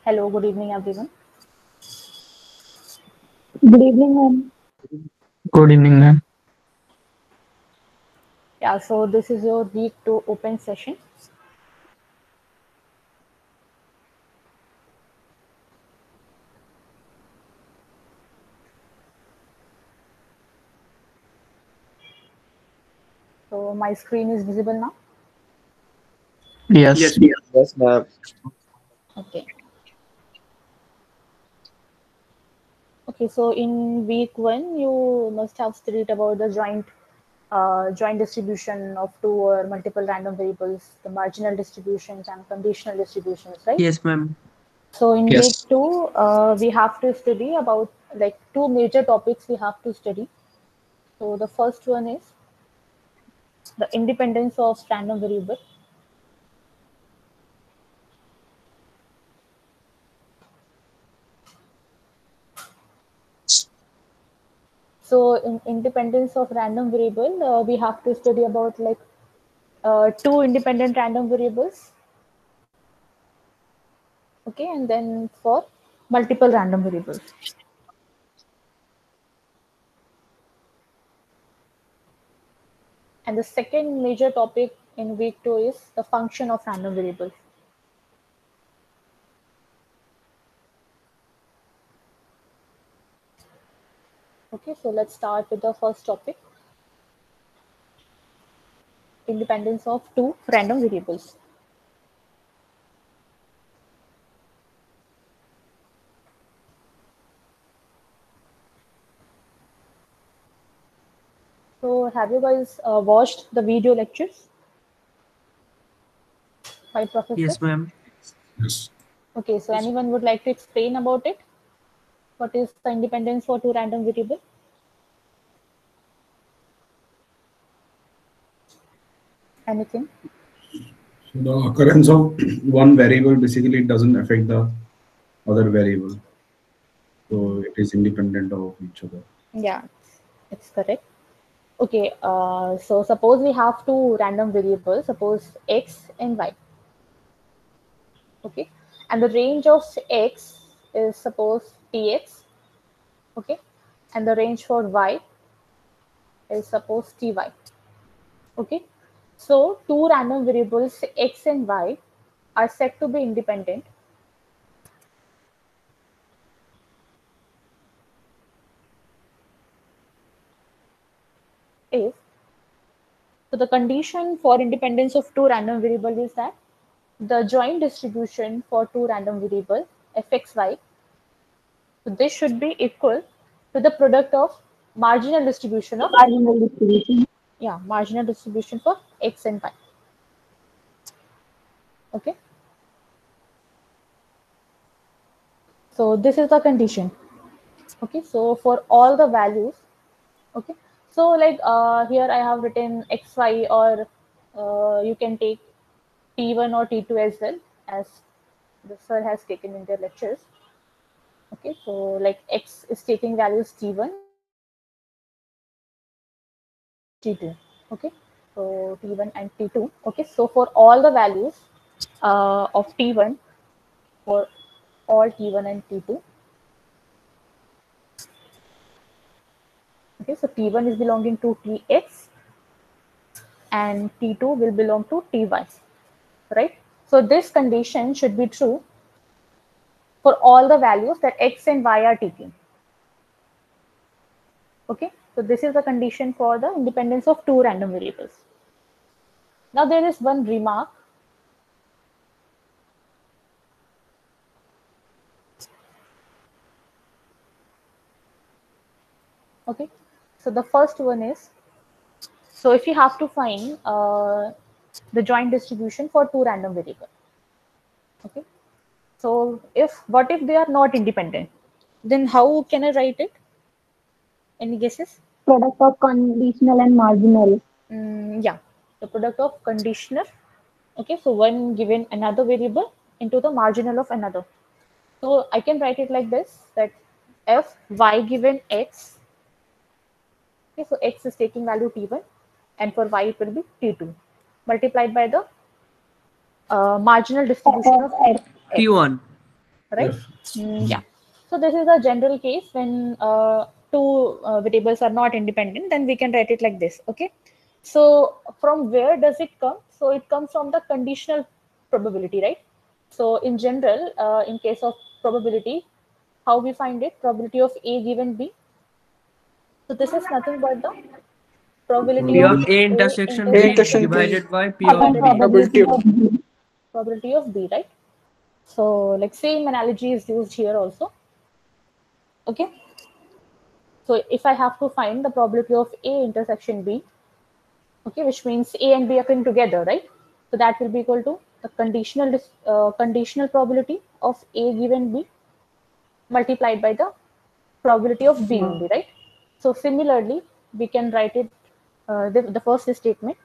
Hello, good evening, everyone. Good evening, ma'am. Good evening, ma'am. Yeah, so this is your week 2 open session. So my screen is visible now. Yes. Yes, ma'am. Okay. Okay, so in week 1, you must have studied about the joint distribution of two or multiple random variables, the marginal distributions and conditional distributions, right? Yes, ma'am. So in week Yes. 2, we have to study about like two major topics we have to study. So the first one is the independence of random variable. So in independence of random variable, we have to study about like two independent random variables. Okay, and then for multiple random variables. And the second major topic in week 2 is the function of random variables. Okay, so let's start with the first topic, independence of two random variables. So have you guys watched the video lectures by professor? Yes, ma'am. Yes. Okay, so anyone would like to explain about it? What is the independence for two random variable? Anything? So the occurrence of one variable basically doesn't affect the other variable. So it is independent of each other. Yeah, it's correct. Okay, so suppose we have two random variables, suppose x and y. Okay, and the range of x is suppose tx. Okay, and the range for y is suppose ty. Okay, so two random variables x and y are said to be independent if so the condition for independence of two random variables is that the joint distribution for two random variable fxy, so this should be equal to the product of marginal distribution of Marginal distribution. marginal distribution for x and y. Okay, so this is the condition. Okay, so for all the values, okay, so like here I have written xy, or you can take t1 or t2 as well, as the sir has taken in their lectures. Okay, so like x is taking values t1, t2. Okay, so t1 and t2. Okay, so for all the values of t1, for all t1 and t2. Okay, so t1 is belonging to tx and t2 will belong to ty, right? So this condition should be true for all the values that x and y are taking. Okay, so this is the condition for the independence of two random variables. Now there is one remark. Okay, so the first one is, so if you have to find the joint distribution for two random variable. Okay, so what if they are not independent, then how can I write it? Any guesses? Product of conditional and marginal. Yeah, the product of conditioner. Okay, so one given another variable into the marginal of another. So I can write it like this, that f y given x. Okay, so x is taking value t1, and for y it will be t2, multiplied by the marginal F distribution of of x. x, T1. right? Yes. Yeah. So this is a general case when two variables are not independent, then we can write it like this. Okay. So from where does it come? So it comes from the conditional probability, right? So in general, in case of probability, how we find it? Probability of A given B. So this is nothing but the probability P of of Probability A A intersection B intersection B divided by P of upon divided by B. probability the of B. probability of B, right? So like same analogy is used here also. Okay. So if I have to find the probability of A intersection B, okay, which means A and B occurring together, right? So that will be equal to the conditional probability of A given B multiplied by the probability of B only, right? So similarly, we can write it the first statement.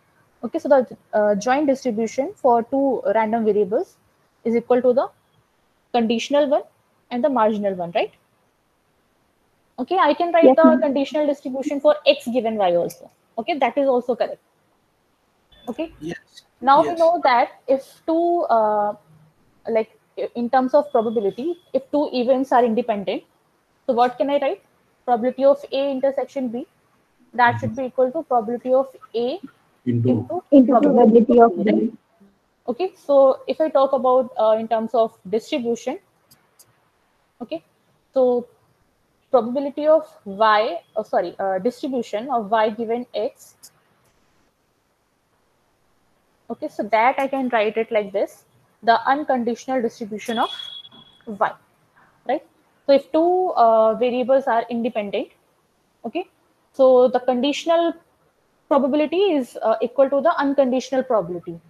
Okay, so the joint distribution for two random variables is equal to the conditional one and the marginal one, right? Okay, I can write Yes, the ma'am. conditional distribution for x given y also. Okay, that is also correct. Okay, yes. now we Yes. know that if two, like in terms of probability, if two events are independent, so what can I write? Probability of A intersection B, that should be equal to probability of A Into into Into probability probability of of B, right? B. Okay, so if I talk about in terms of distribution, okay, so probability of y, oh, sorry, distribution of y given x. Okay, so that I can write it like this: the unconditional distribution of y, right? So if two variables are independent, okay, so the conditional probability is equal to the unconditional probability.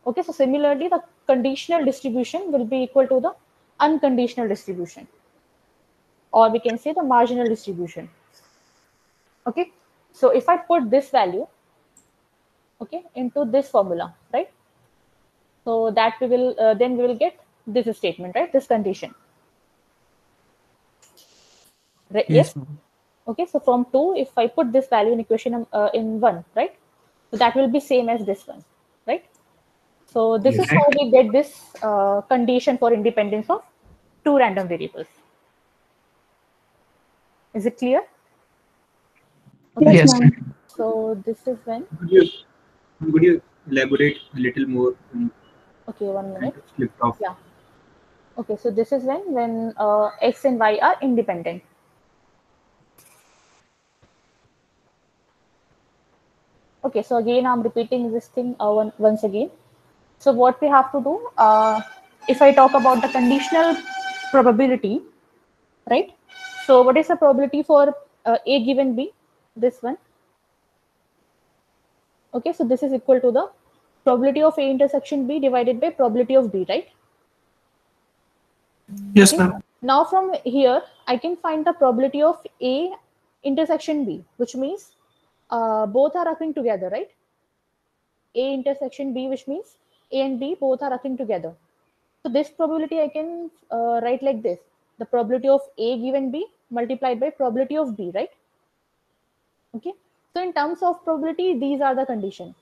Okay, so similarly, the conditional distribution will be equal to the unconditional distribution, or we can say the marginal distribution. Okay, so if I put this value, okay, into this formula, right? So that we will then we will get this statement, right? This condition, right? Yes, Yes. ma'am. Okay, so from 2, if I put this value in equation in 1, right? So that will be same as this one, right? So this is yes. how Right? we get this condition for independence of two random variables. Is it clear? Okay, Yes, Yes, ma'am. ma'am. so this is when, Could you elaborate a little more? okay, 1 minute. Kind of slipped off. Yeah. Okay, so this is when x and y are independent. Okay, so again, I'm repeating this thing once again. So what we have to do, if I talk about the conditional probability, right? So what is the probability for A given B? This one. Okay, so this is equal to the probability of A intersection B divided by probability of B, right? Yes, Okay. ma'am. Now from here, I can find the probability of A intersection B, which means both are occurring together, right? A intersection B, which means A and B both are occurring together. So this probability I can write like this: the probability of A given B multiplied by probability of B, right? Okay. So in terms of probability, these are the conditions.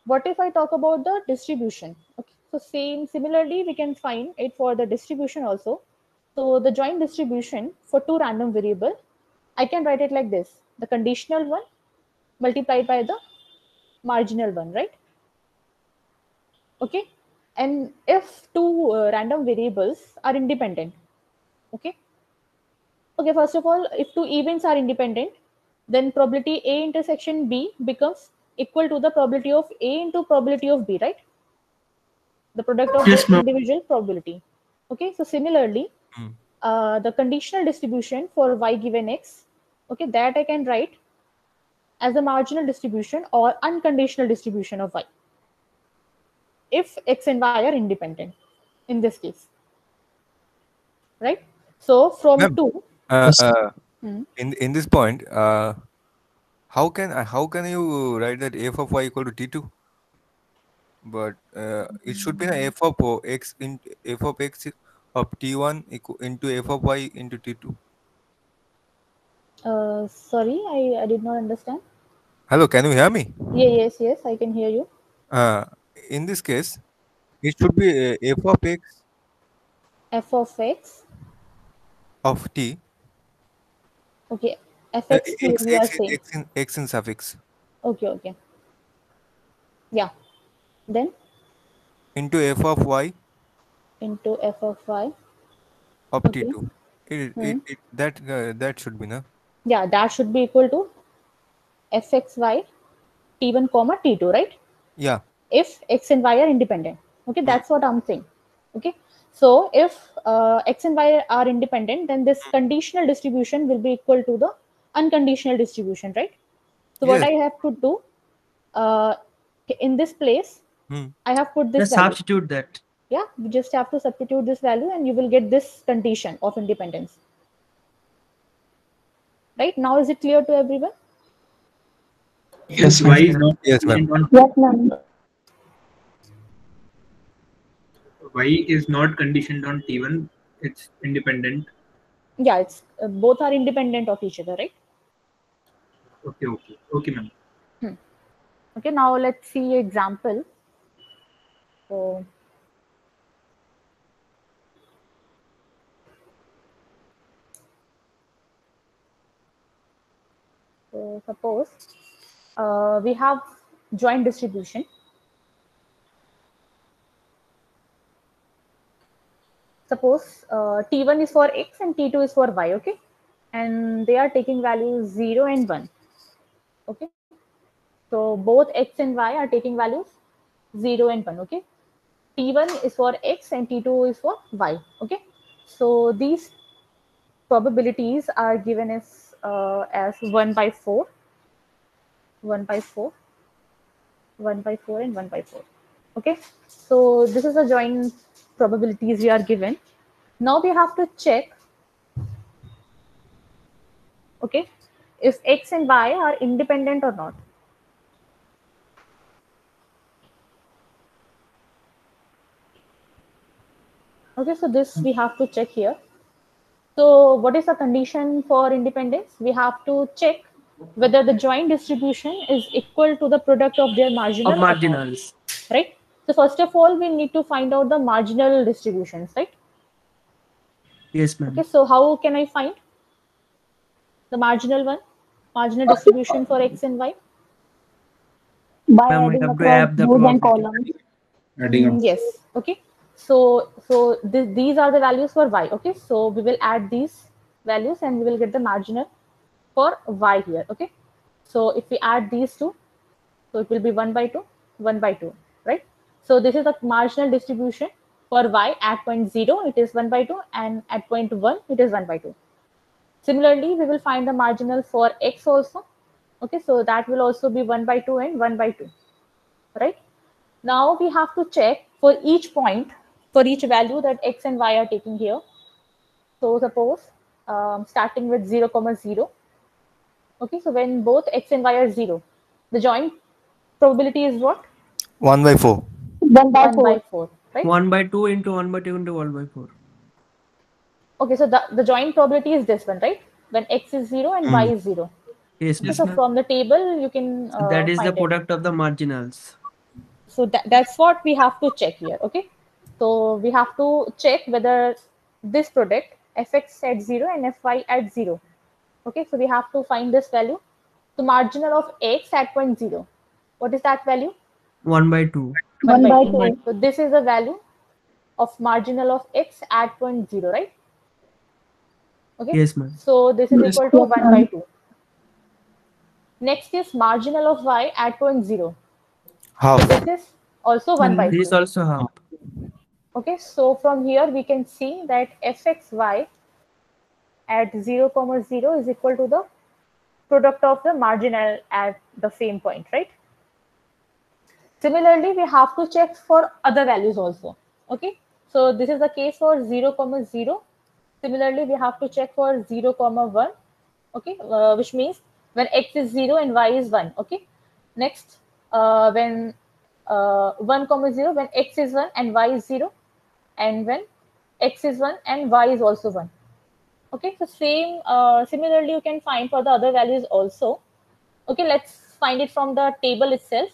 What if I talk about the distribution? Okay. So similarly, we can find it for the distribution also. So the joint distribution for two random variable, I can write it like this: the conditional one multiplied by the marginal one, right? Okay. And if two random variables are independent, okay. Okay, first of all, if two events are independent, then probability A intersection B becomes equal to the probability of A into probability of B, right? The product of their Yes, ma'am. individual probability. Okay, so similarly, Mm. the conditional distribution for y given x, okay, that I can write as a marginal distribution or unconditional distribution of y if x and y are independent in this case, right? So from Ma'am, 2, uh, Yes. uh, hmm, in this point, how can you write that f of y equal to t2? But it should be a f of x in f of x of t1 into f of y into t2. sorry, I did not understand. Hello, can you hear me? Yeah, yes, I can hear you. Uh, in this case, it should be f of x f of x. of t. Okay, fx3 we are saying. X in suffix Okay, okay. Yeah. Then into f of y into f of y. of Okay. t2. That should be na. Yeah, that should be equal to fxy t1 comma t2, right? Yeah. If x and y are independent. Okay, Hmm. that's what I'm saying. Okay, so if x and y are independent, then this conditional distribution will be equal to the unconditional distribution, right? So what Yes. I have to do uh, in this place, Hmm. I have put this Just value. substitute that. Yeah, you just have to substitute this value and you will get this condition of independence. Right now, is it clear to everyone? Yes, Y is ma'am. not Yes, ma'am. conditioned on Yes, ma'am. Y is not conditioned on T1. It's independent. Yeah, it's both are independent of each other, right? Okay, ma'am. Okay, now let's see example. So, suppose we have joint distribution. Suppose t1 is for x and t2 is for y, okay? And they are taking values 0 and 1, okay? So both x and y are taking values 0 and 1, okay? t1 is for x and t2 is for y, okay? So these probabilities are given as 1 by 4, 1 by 4, 1 by 4 and 1 by 4. Okay, so this is the joint probabilities we are given. Now we have to check, okay, if x and y are independent or not. Okay, so this we have to check here. So what is the condition for independence? We have to check whether the joint distribution is equal to the product of their marginal Of or not, marginals. right? So first of all, we need to find out the marginal distributions, right? Yes, ma'am. Okay, so how can I find the marginal one? Marginal distribution for x and y? By Ma'am, we adding have to across add the rows and probability. columns. Adding up. Yes. Okay. So these are the values for y. Okay. So we will add these values and we will get the marginal for y here. Okay. So if we add these two, so it will be 1 by 2, 1 by 2, right? So this is the marginal distribution for y at point 0, it is 1 by 2, and at point 1, it is 1 by 2. Similarly, we will find the marginal for x also. Okay, so that will also be 1 by 2 and 1 by 2, right? Now we have to check for each point, for each value that x and y are taking here. So suppose starting with 0, 0. Okay, so when both x and y are 0, the joint probability is what? 1 by 4. 1 by 1 by 4. 4, right? 1 by 2 into 1 by 2 into 1 by 4. Okay, so the joint probability is this one, right? When x is 0 and y is 0. Yes, Okay, ma'am. so from the table, you can So that is the find it. product of the marginals. So that's what we have to check here. Okay, so we have to check whether this product fx at 0 and fy at 0. Okay, so we have to find this value. So marginal of x at point 0, what is that value? 1 by 2. 1 by 2. 2. So this is the value of marginal of x at point 0, right? Okay, Yes, ma'am. so this is Yes. equal to Yes, 1 ma'am. by 2. Next is marginal of y at point 0. Half. So this is also 1 by 2. This also half. Okay, so from here we can see that fxy at 0, 0 is equal to the product of the marginal at the same point, right? Similarly, we have to check for other values also. Okay, so this is the case for 0, 0. Similarly, we have to check for 0, 1. Okay, which means when x is 0 and y is 1. Okay, next when 1, 0, when x is 1 and y is 0, and when x is 1 and y is also 1. Okay, so similarly you can find for the other values also. Okay, let's find it from the table itself.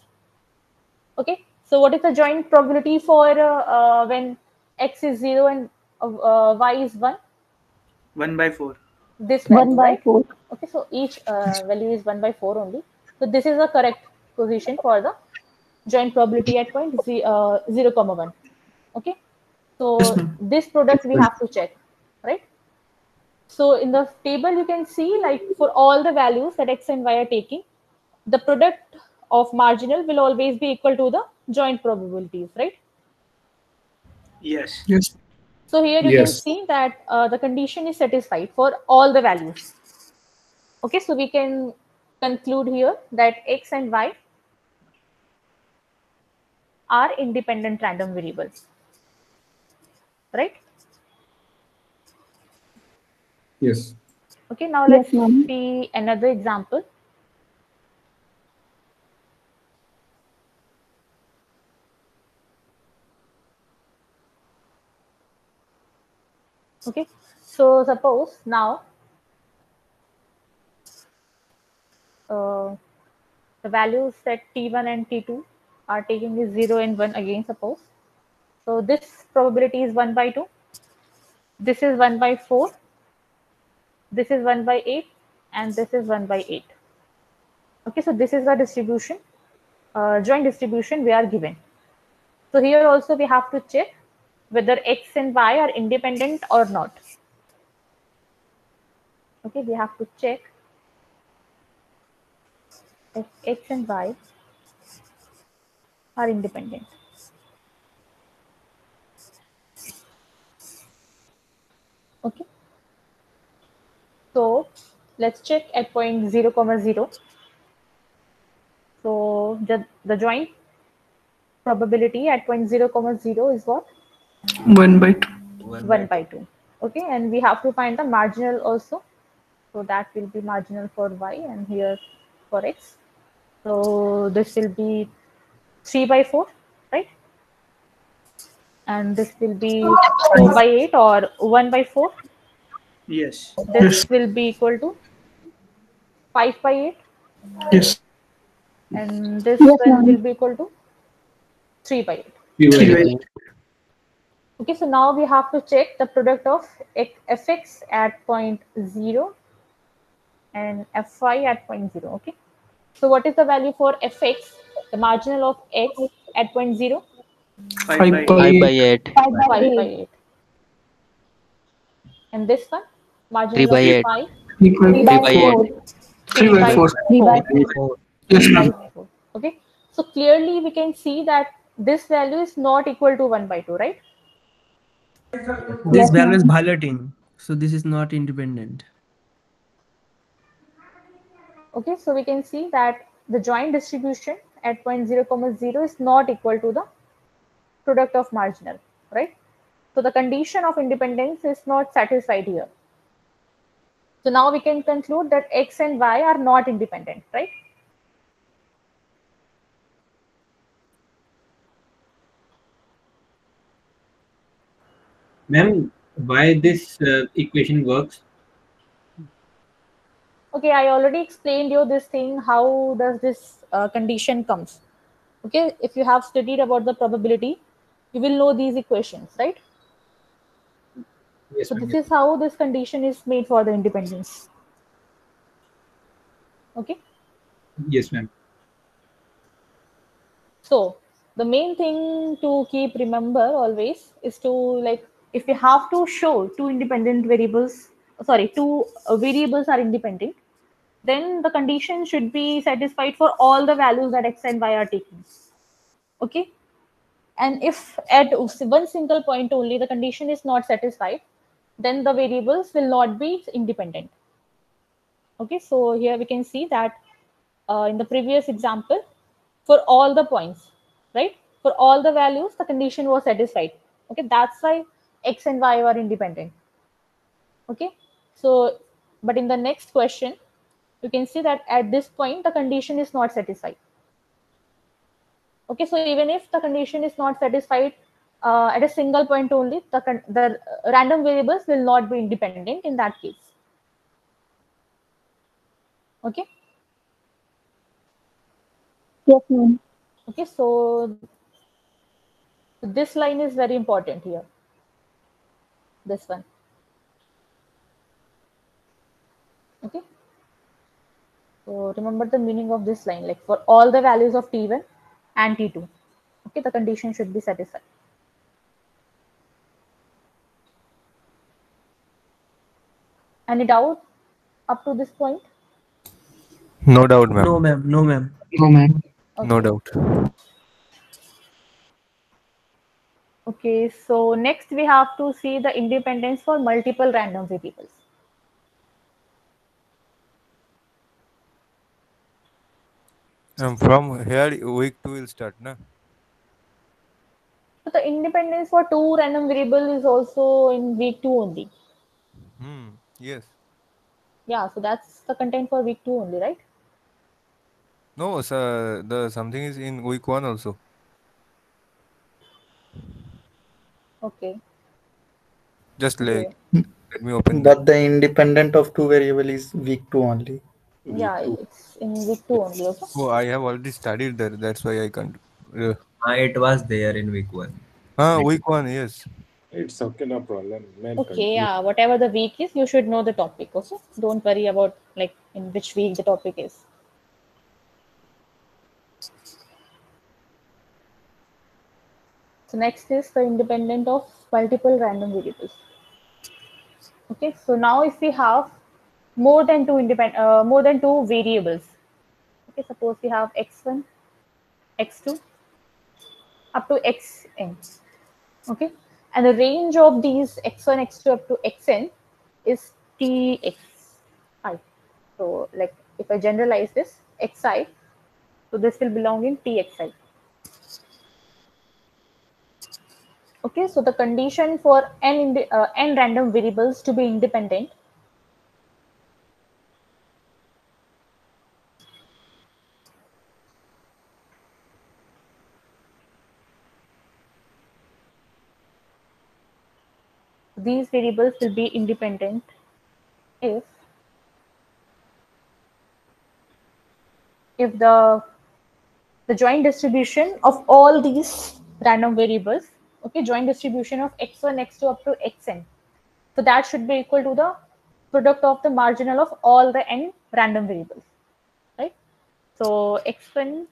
Okay, so what is the joint probability for when x is 0 and y is 1, 1 by 4. this value, 1 by right? 4. Okay, so each value is 1 by 4 only. So this is the correct position for the joint probability at point 0, comma 1. Okay, so Yes, ma'am. this product we have to check, right? So in the table, you can see like for all the values that x and y are taking, the product of marginal will always be equal to the joint probabilities, right? Yes. Yes. So here you can Yes. see that the condition is satisfied for all the values. Okay, so we can conclude here that x and y are independent random variables, right? Yes. Okay, now Yes, let's ma'am. see another example. Okay, so suppose now the values that t1 and t2 are taking is 0 and 1 again, suppose. So this probability is 1 by 2. This is 1 by 4. This is 1 by 8. And this is 1 by 8. Okay, so this is the distribution, joint distribution we are given. So here also we have to check whether x and y are independent or not. Okay, we have to check if x and y are independent. Okay, so let's check at point 0, comma 0. So the joint probability at point 0, comma 0 is what? 1 by 2. 1 by 2. Okay, and we have to find the marginal also. So that will be marginal for y and here for x. So this will be 3 by 4, right? And this will be 4 by 8 or 1 by 4. Yes. This will be equal to 5 by 8. Yes. And this Yes, one will ma'am. be equal to 3 by 8. P1. Okay, so now we have to check the product of fx at point 0 and fy at point 0. Okay, so what is the value for fx, the marginal of x at point 0? 5 5 by by 5 by 8. 8. 5 by 5 by 8. 8. And this one, 3 marginal by of 8. 5, 3 by 3 3 by by 4. 8. 4. 3 3 by by 4. 3 by 4. 4. Yes, 3 by ma'am. 4. Okay, so clearly we can see that this value is not equal to 1 by 2, right? This Yes, value is ma'am. violating. So this is not independent. Okay, so we can see that the joint distribution at point 0, comma 0 is not equal to the product of marginal, right? So the condition of independence is not satisfied here. So now we can conclude that x and y are not independent, right? Ma'am, why this equation works? Okay, I already explained you this thing. How does this condition comes? Okay, if you have studied about the probability, you will know these equations, right? Yes, So ma'am. this is how this condition is made for the independence. Okay. Yes, ma'am. So the main thing to keep remember always is to, like, if we have to show two independent variables, sorry, two variables are independent, then the condition should be satisfied for all the values that x and y are taking. Okay. And if at one single point only the condition is not satisfied, then the variables will not be independent. Okay, so here we can see that in the previous example, for all the points, right? For all the values, the condition was satisfied. Okay, that's why x and y were independent. Okay, so but in the next question, you can see that at this point, the condition is not satisfied. Okay, so even if the condition is not satisfied at a single point only, the random variables will not be independent in that case. Okay. Yes, ma'am. Okay, so this line is very important here. this one. Okay. So remember the meaning of this line, like for all the values of t1 and t2. Okay, the condition should be satisfied. Any doubt up to this point? No doubt, ma'am. No, ma'am. No, ma'am. No, ma'am. No Okay. doubt. Okay, so next we have to see the independence for multiple random variables. From here, week 2 will start, na? So the independence for two random variables is also in week 2 only. Yes. Yeah, so that's the content for week 2 only, right? No, sir, the something is in week 1 also. Okay. Just Okay. let me open But the independent of two variable is week 2 only. Yeah, it's in week 2 only. Okay. Oh, I have already studied there. That's why I can't. It was there in week 1. Week 1, yes. It's okay, no problem. Man, Okay, continue. yeah, whatever the week is, you should know the topic. Okay, don't worry about like in which week the topic is. So next is the independent of multiple random variables. Okay, so now if we have more than two variables. Okay, suppose we have x1, x2, up to xn. Okay, and the range of these x1, x2 up to xn is txi. So like if I generalize this xi, so this will belong in txi. Okay, so the condition for n random variables to be independent these variables will be independent if the joint distribution of all these random variables, okay, joint distribution of x1, x2 up to xn, so that should be equal to the product of the marginal of all the n random variables, right? So x1,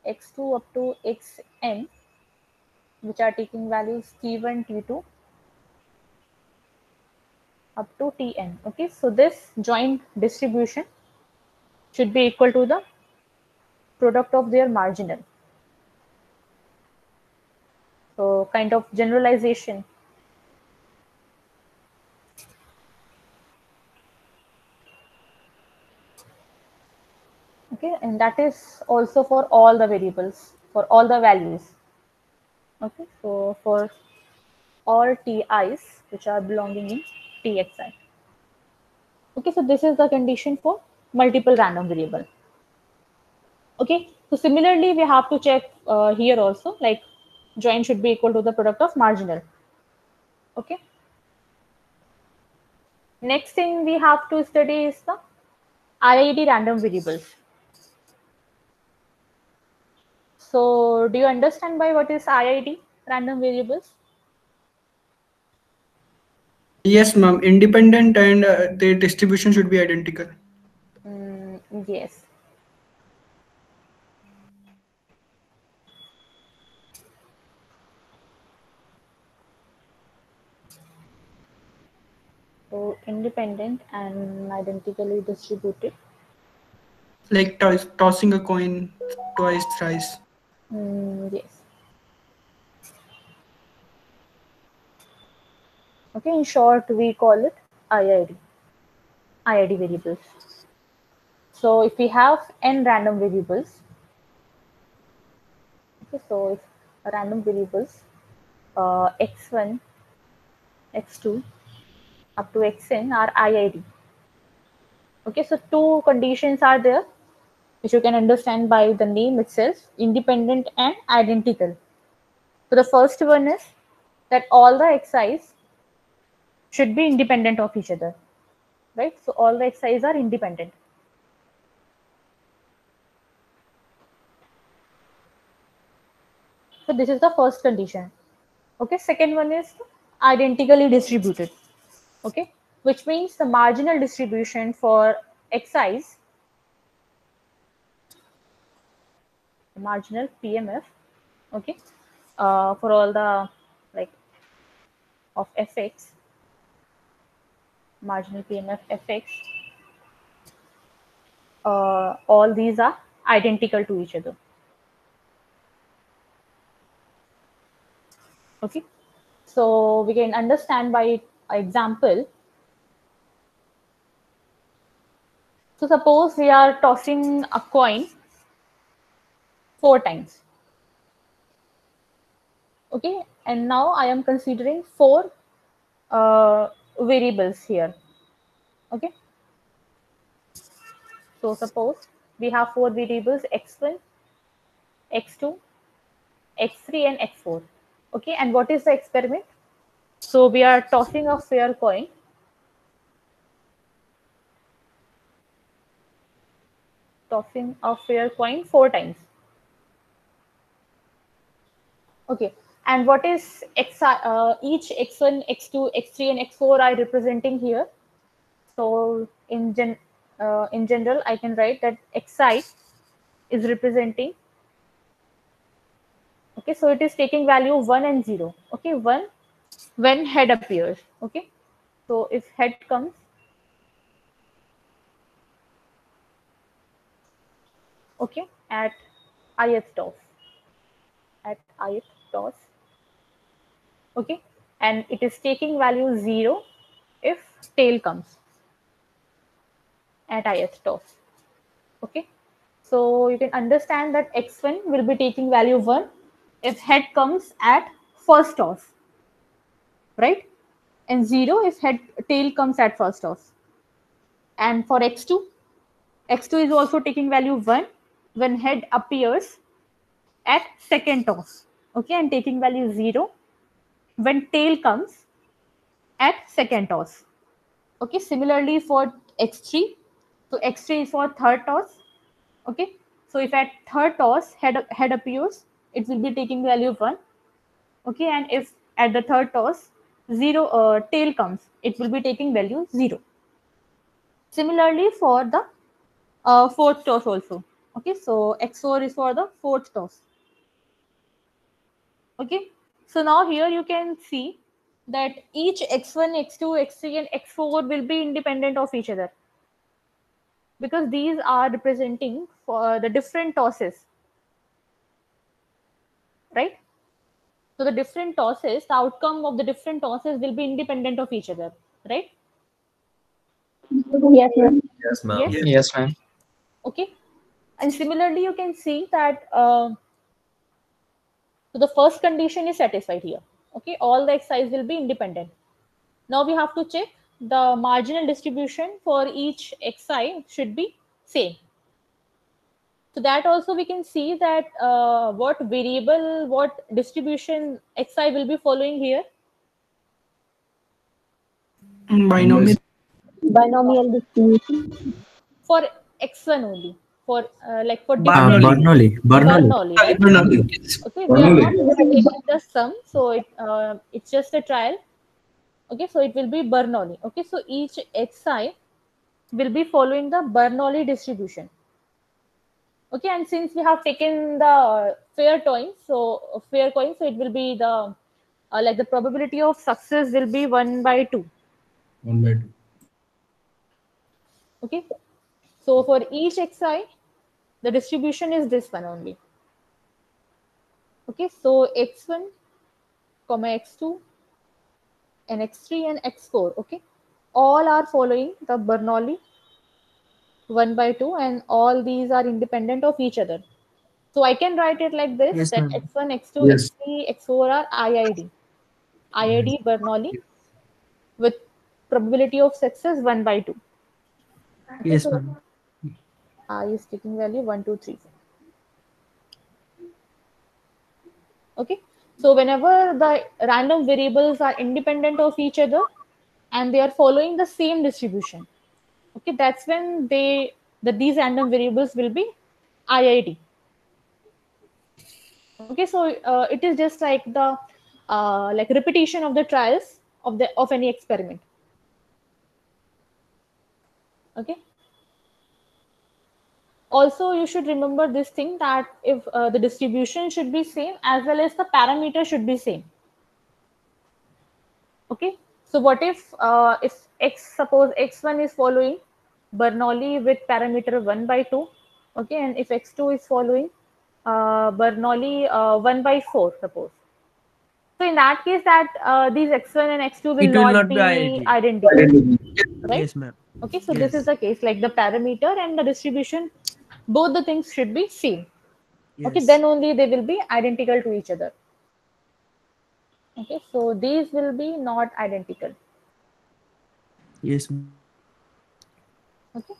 x2 up to xn, which are taking values t1, t2 up to tn. Okay, so this joint distribution should be equal to the product of their marginal. So kind of generalization. Okay, and that is also for all the variables, for all the values. Okay, so for all ti's which are belonging in txi. Okay, so this is the condition for multiple random variable. Okay, so similarly we have to check here also, like joint should be equal to the product of marginal. Okay, next thing we have to study is the IID random variables. So do you understand by what is IID random variables? Yes, ma'am. Independent and their distribution should be identical. Yes. So independent and identically distributed. Like tossing a coin twice, thrice. Yes. Okay, in short, we call it IID. IID variables. So if we have n random variables, okay, so if random variables x1, x2 up to xn are IID. Okay, so two conditions are there, which you can understand by the name itself, independent and identical. So the first one is that all the xi's should be independent of each other, right? So all the xi's are independent. So this is the first condition. Okay, second one is identically distributed. Okay, which means the marginal distribution for xi's, marginal PMF, okay, for all the like of fx, marginal PMF fx, all these are identical to each other. Okay, so we can understand by example. So suppose we are tossing a coin 4 times. Okay, and now I am considering 4 variables here. Okay, so suppose we have 4 variables x1, x2, x3 and x4. Okay, and what is the experiment? So we are tossing a fair coin. Tossing a fair coin 4 times. Okay, and what is each x1, x2, x3 and x4 are representing here? So in general, I can write that xi is representing. Okay, so it is taking value 1 and 0. Okay, 1 when head appears. Okay, so if head comes, okay, at ith toss, okay, and it is taking value 0 if tail comes at ith toss. Okay, so you can understand that x1 will be taking value 1 if head comes at first toss, right? And 0 if tail comes at first toss. And for x2 is also taking value 1 when head appears at second toss. Okay, and taking value 0 when tail comes at second toss. Okay, similarly for x3, so x3 is for third toss. Okay, so if at third toss head appears, it will be taking value 1. Okay, and if at the third toss tail comes, it will be taking value 0. Similarly for the fourth toss also. Okay, so x4 is for the fourth toss. Okay, so now here you can see that each x1, x2, x3 and x4 will be independent of each other, because these are representing for the different tosses, right? So the different tosses, the outcome of the different tosses will be independent of each other, right? Yes, ma'am. Yes, ma'am. Yes. Yes, ma'am. Okay, and similarly you can see that so the first condition is satisfied here. Okay, all the xi's will be independent. Now we have to check the marginal distribution for each xi should be same. So that also we can see that what variable, what distribution xi will be following here. Binomial. Binomial distribution. For x1 only, for like for Bernoulli. Bernoulli, right? Bernoulli. Okay, we are not Bernoulli. taking the sum, so it's just a trial. Okay, so it will be Bernoulli. Okay, so each xi will be following the Bernoulli distribution. Okay, and since we have taken the fair coin, so it will be the like the probability of success will be 1/2. 1/2. Okay, so for each xi, the distribution is this one only. Okay, so x1, x2, and x3 and x4. Okay, all are following the Bernoulli 1/2, and all these are independent of each other. So I can write it like this: Yes, that ma'am. x1, x2, Yes. x3, x4 are IID Bernoulli with probability of success 1/2. Okay, Yes, so ma'am. I is taking value 1, 2, 3, 4. Okay, so whenever the random variables are independent of each other and they are following the same distribution, okay, that's when these random variables will be IID. Okay, so it is just like the like repetition of the trials of any experiment. Okay. Also, you should remember this thing that if the distribution should be same as well as the parameter should be same. Okay. So what if suppose x1 is following Bernoulli with parameter 1/2, okay, and if x2 is following Bernoulli 1/4, suppose. So in that case, that these x1 and x2 will not be identical, right? Yes, ma'am. Okay, so Yes. this is the case, like the parameter and the distribution, both the things should be same. Okay, Yes. then only they will be identical to each other. Okay, so these will be not identical. Yes, ma'am. Okay.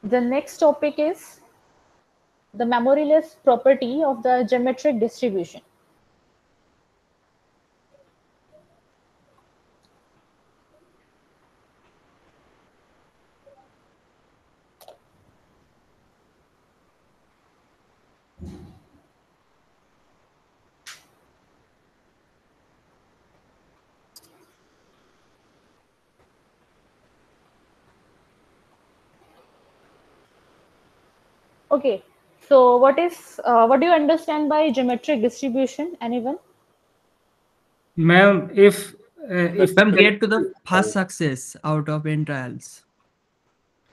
The next topic is the memoryless property of the geometric distribution. Okay, so what do you understand by geometric distribution? Anyone? Ma'am, if Ma'am, get to the first success out of n trials.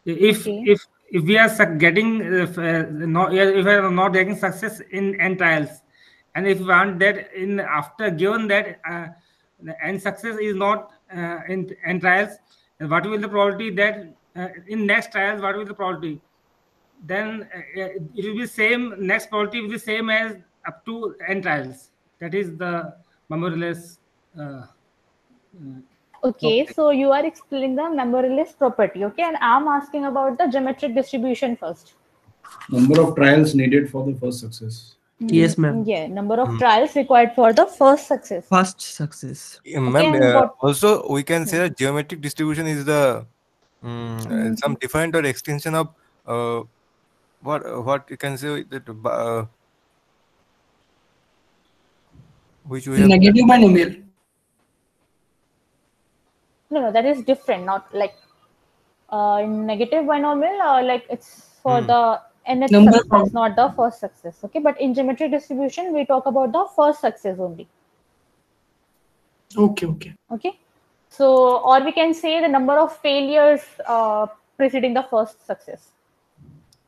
if Okay. if we are getting if we are not getting success in n trials, and if we want that in after given that the n success is not in n trials, what will the probability that in next trials, what will the probability? Then it will be same, next probability will be same as up to n trials. That is the memoryless Okay, property. so you are explaining the memoryless property, okay, and I'm asking about the geometric distribution first. Number of trials needed for the first success. Yes, ma'am. Yeah, number of trials required for the first success. First success. Ma'am, and what- also we can say that geometric distribution is the some different or extension of what you can say that which we have Negative binomial. No, that is different. Not like in negative binomial, like it's for the nth Number success, of- not the first success. Okay, but in geometric distribution, we talk about the first success only. Okay. Okay, so or we can say the number of failures preceding the first success.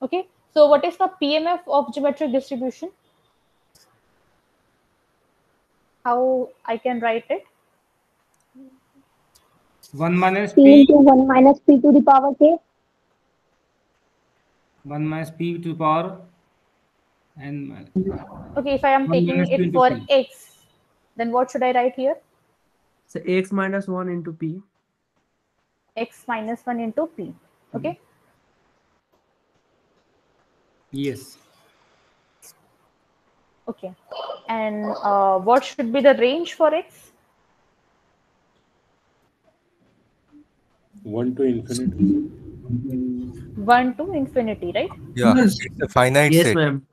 Okay, so what is the PMF of geometric distribution? How I can write it? 1 minus P p into 1 minus p to the power k. 1 minus p to the power n. Okay, if I am 1 taking minus p it into for p. x, then what should I write here? So x minus 1 into p. X minus 1 into p. Okay. Yes. Okay. And what should be the range for x? 1 to infinity. 1 to infinity, right? yeah, Yes. it's a finite Yes, set. ma'am.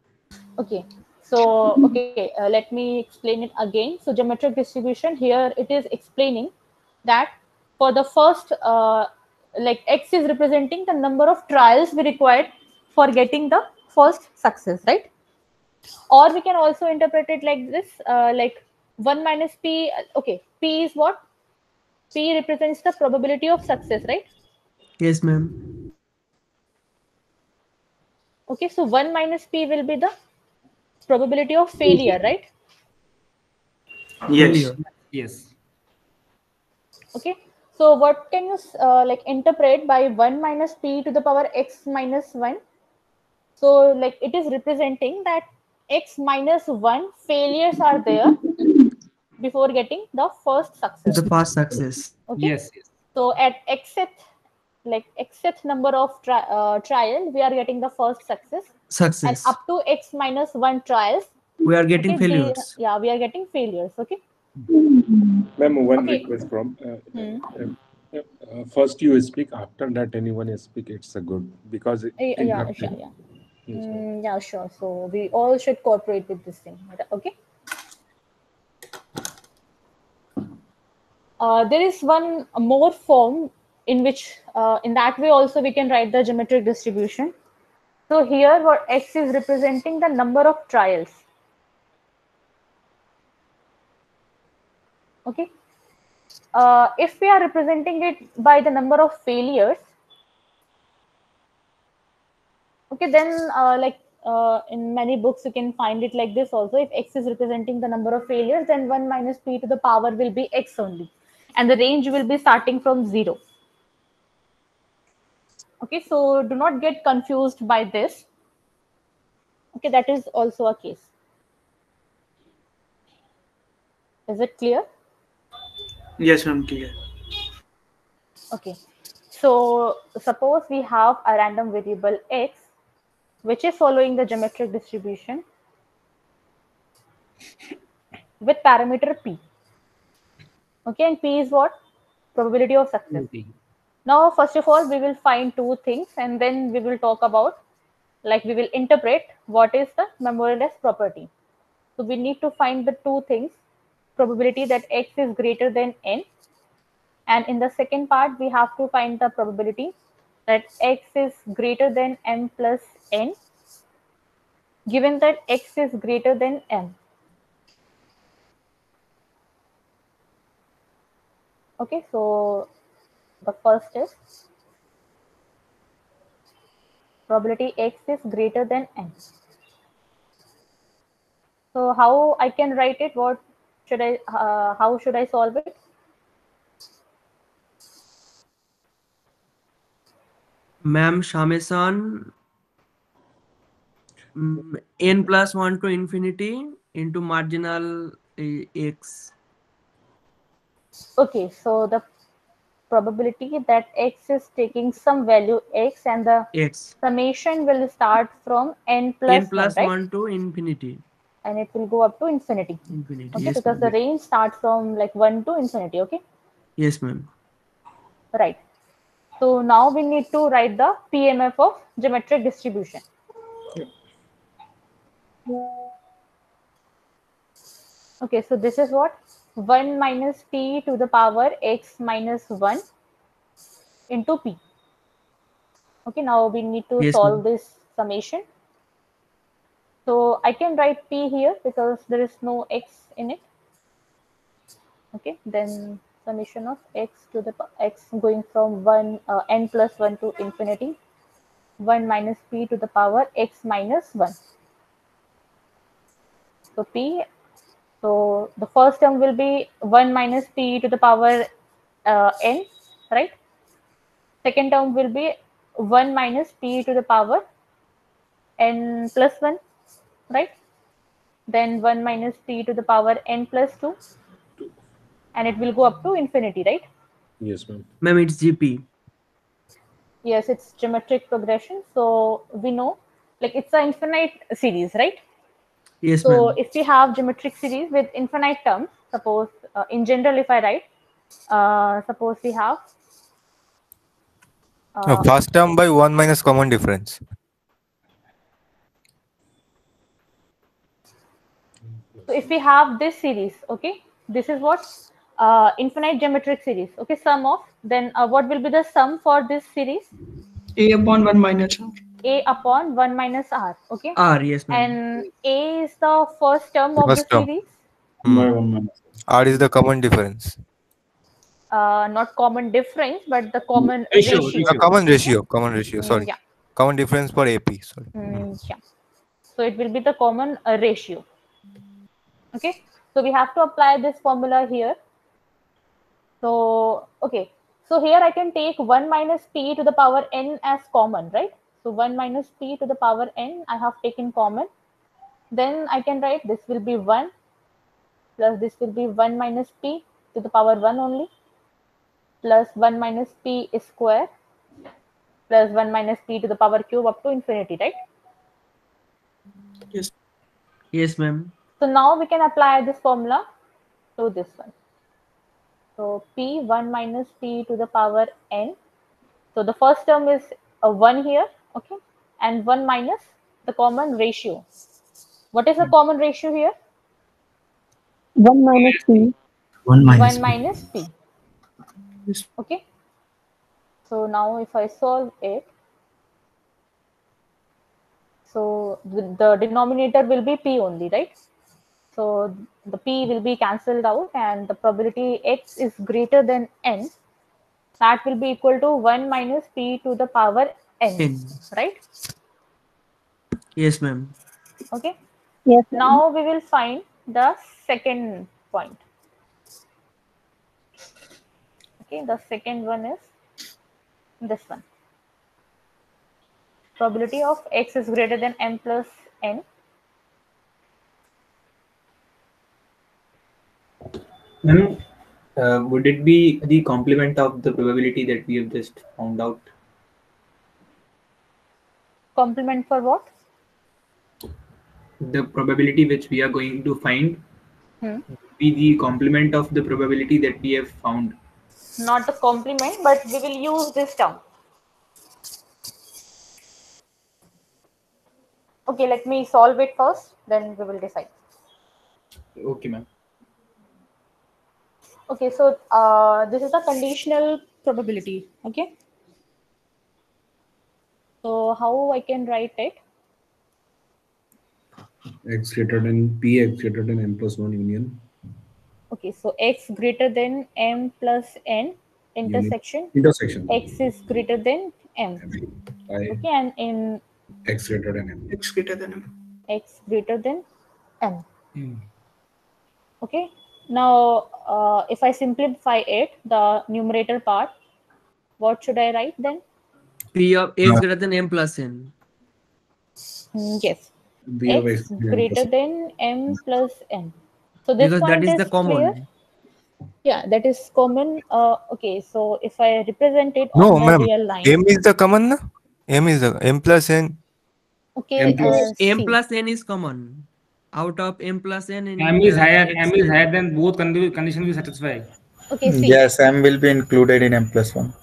Okay. So, okay, let me explain it again. So, geometric distribution here, it is explaining that for the first, like x is representing the number of trials we required for getting the first success, right? Or we can also interpret it like this, like 1 minus p. Okay, p is what? P represents the probability of success, right? Yes, ma'am. Okay, so 1 minus p will be the probability of failure, right? Yes. Failure. Yes. Okay, so what can you like interpret by 1 minus p to the power x minus 1? So like it is representing that x minus 1 failures are there before getting the first success. The first success. Okay. Yes. So at xth number of trial, we are getting the first success. Success. And up to x minus 1 trials, We are getting okay, failures. we are getting failures. Okay. Ma'am, one Okay. request from first you speak, after that anyone speak, it's a good because Yeah, sure, yeah. Yeah, sure. So we all should cooperate with this thing. Okay. There is one more form in which, in that way also we can write the geometric distribution. So here, what x is representing the number of trials. Okay. If we are representing it by the number of failures, okay, then in many books you can find it like this also. If x is representing the number of failures, then 1 minus p to the power will be x only, and the range will be starting from 0. Okay, so do not get confused by this. Okay, that is also a case. Is it clear? Yes, ma'am, clear. Okay, so suppose we have a random variable x which is following the geometric distribution with parameter p. Okay, and p is what? Probability of success. Now, first of all, we will find two things, and then we will talk about, like, we will interpret what is the memoryless property. So we need to find the two things: probability that x is greater than n, and in the second part we have to find the probability that x is greater than m plus n, given that x is greater than m. Okay, so the first is probability x is greater than n. So how I can write it? What should I? How should I solve it? Ma'am Shamesan, n plus 1 to infinity into marginal x. Okay, so the probability that x is taking some value x, and the X. summation will start from n n plus plus 1, right? 1 to infinity. And it will go up to infinity. Infinity. Okay, Yes, because the ma'am. range starts from like 1 to infinity. Okay, Yes, ma'am. right. So now we need to write the PMF of geometric distribution. Okay, so this is what? 1 minus p to the power x minus 1 into p. Okay, now we need to Yes, solve ma'am. this summation. So I can write p here because there is no x in it. Okay, then summation of x to the x going from 1 n plus 1 to infinity, 1 minus p to the power x minus 1. So p, so the first term will be 1 minus p to the power n, right? Second term will be 1 minus p to the power n plus 1, right? Then 1 minus p to the power n plus 2, and it will go up to infinity, right? Yes, ma'am. Ma'am, it's GP. Yes, it's geometric progression. So we know, like, it's an infinite series, right? Yes, So ma'am. if we have geometric series with infinite terms, suppose in general, if I write, suppose we have First term by 1 minus common difference. so if we have this series, okay, this is what infinite geometric series. Okay, sum of, then what will be the sum for this series? A upon 1 minus R. A upon 1 minus R. Okay, R, yes, ma'am. and A is the first term of the First term. series. By 1 minus. R is the common difference. Not common difference, but the common ratio. Common ratio. Common ratio. Sorry. Yeah. Common difference for AP. Sorry. Yeah. So it will be the common ratio. Okay. So we have to apply this formula here. So, okay. So here I can take 1 minus p to the power n as common, right? So 1 minus p to the power n I have taken common. Then I can write this will be 1 plus this will be 1 minus p to the power 1 only, plus 1 minus p square plus 1 minus p to the power cube up to infinity, right? Yes. Yes, ma'am. So now we can apply this formula to this one. So p 1 minus p to the power n. So the first term is a 1 here, okay, and 1 minus the common ratio. What is the common ratio here? 1 minus p. 1 minus 1 p. minus p. Okay. So now if I solve it, so the denominator will be p only, right? So the p will be cancelled out, and the probability x is greater than n. That will be equal to 1 minus p to the power n, right? Yes, ma'am. Okay. Yes. Now we will find the second point. Okay, the second one is this one. Probability of x is greater than m plus n. Ma'am, would it be the complement of the probability that we have just found out? Complement for what? The probability which we are going to find Hmm. be the complement of the probability that we have found. Not the complement, but we will use this term. Okay, let me solve it first, then we will decide. Okay, ma'am. Okay, so this is a conditional probability. Okay. So how I can write it? X greater than p, x greater than n plus 1 union. Okay, so x greater than m plus n intersection. Intersection. X is greater than m. Okay, and in X greater than m. X greater than m. X greater than m. Okay. Now, if I simplify it, the numerator part, what should I write then? P of x greater than m plus n. Yes. B of X greater than m plus n. So this Because point that is the is clear. common. Yeah, that is common. Okay, so if I represent it No, on the ma'am. real line. M is the common. Na? M is the m plus n. Okay, M see. plus n is common. Out of m plus n and M is higher. X M is higher than both conditions will satisfy. Okay, see. Yes, m will be included in m plus 1.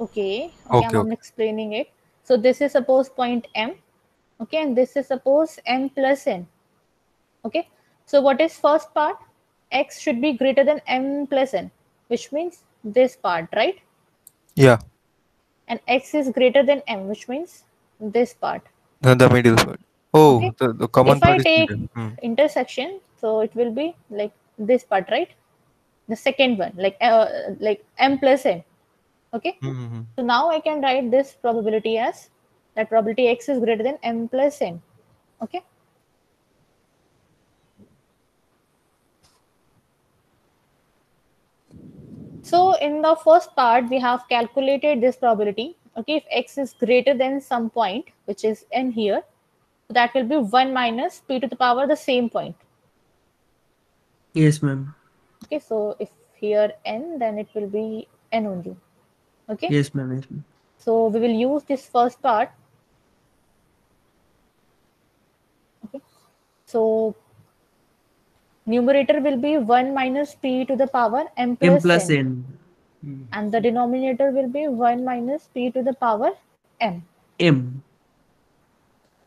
Okay, Okay, I'm explaining it. So this is suppose point m. Okay, and this is suppose m plus n. Okay, so what is first part? X should be greater than m plus n, which means this part, right? Yeah. And x is greater than m, which means this part. The middle part. Oh, Okay. the common If I part is take middle. intersection, so it will be like this part, right? The second one, like m plus n. Okay. So now I can write this probability as that probability x is greater than m plus n. Okay. So in the first part, we have calculated this probability. Okay, if x is greater than some point, which is n here, that will be 1 minus p to the power the same point. Yes, ma'am. Okay, so if here n, then it will be n only. Okay. Yes, ma'am. Yes, ma'am. So we will use this first part. Okay. So numerator will be 1 minus p to the power m plus n. And the denominator will be 1 minus p to the power m. M.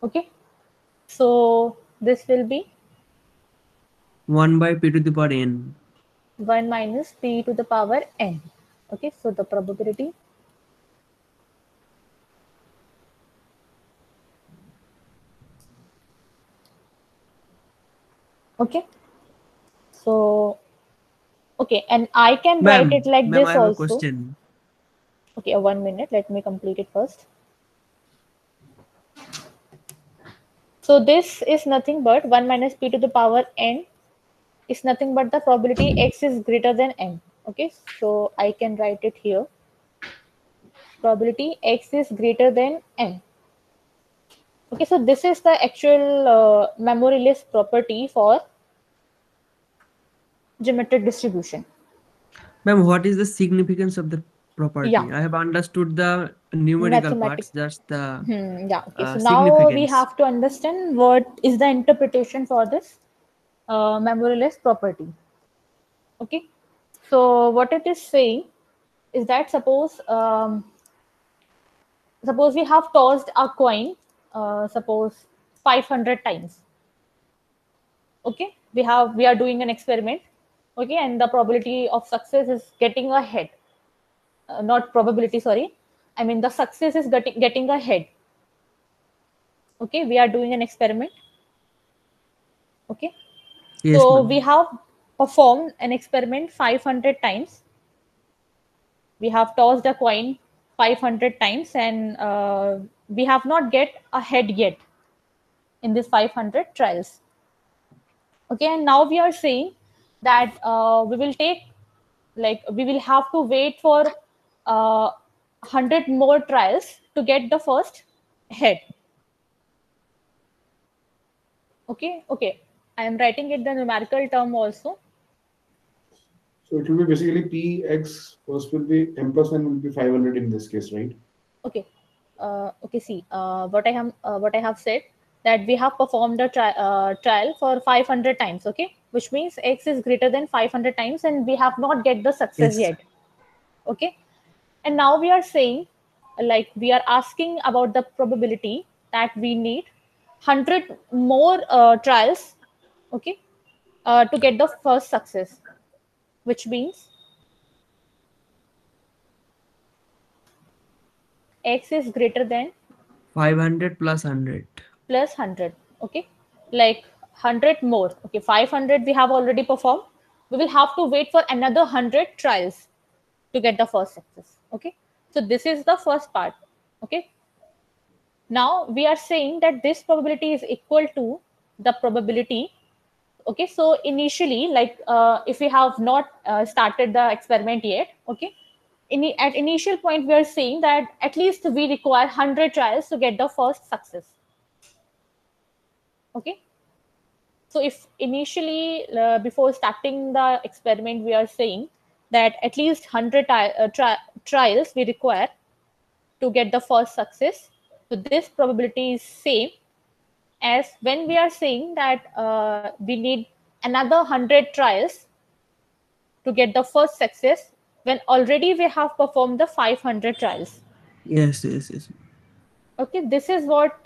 Okay. So this will be 1 by p to the power n. 1 minus p to the power n. Okay, so the probability okay. So okay, and I can write it like this I have also. a question. Okay, 1 minute. Let me complete it first. So this is nothing but 1 minus p to the power n is nothing but the probability x is greater than m. Okay, so I can write it here. Probability x is greater than m. Okay, so this is the actual memory list property for geometric distribution. Ma'am, what is the significance of the property? Yeah. I have understood the numerical parts. That's the yeah. Okay. So now we have to understand what is the interpretation for this memoryless property. Okay. So what it is saying is that suppose we have tossed a coin suppose 500 times. Okay, we are doing an experiment. Okay, and the probability of success is getting ahead. Not probability, sorry. I mean the success is getting ahead. Okay, we are doing an experiment. Okay, Yes, so ma'am. we have performed an experiment 500 times. We have tossed a coin 500 times, and we have not get ahead yet in this 500 trials. Okay, and now we are saying that we will have to wait for 100 more trials to get the first head. Okay, I am writing it the numerical term also. So it will be basically Px first will be m plus n will be 500 in this case, right? Okay, see, what I have said, that we have performed a trial for 500 times. Okay, which means x is greater than 500 times, and we have not get the success Yes. yet. Okay, and now we are saying, like, we are asking about the probability that we need 100 more trials. Okay, to get the first success, which means x is greater than 500 plus 100. plus 100. Okay, like 100 more. Okay, 500 we have already performed. We will have to wait for another 100 trials to get the first success. Okay, so this is the first part. Okay, now we are saying that this probability is equal to the probability. Okay, so initially, like, if we have not started the experiment yet, okay, at initial point we are saying that at least we require 100 trials to get the first success. Okay, so if initially, before starting the experiment, we are saying that at least 100 trials we require to get the first success, so this probability is same as when we are saying that we need another 100 trials to get the first success, when already we have performed the 500 trials. Yes, yes, yes. Okay, this is what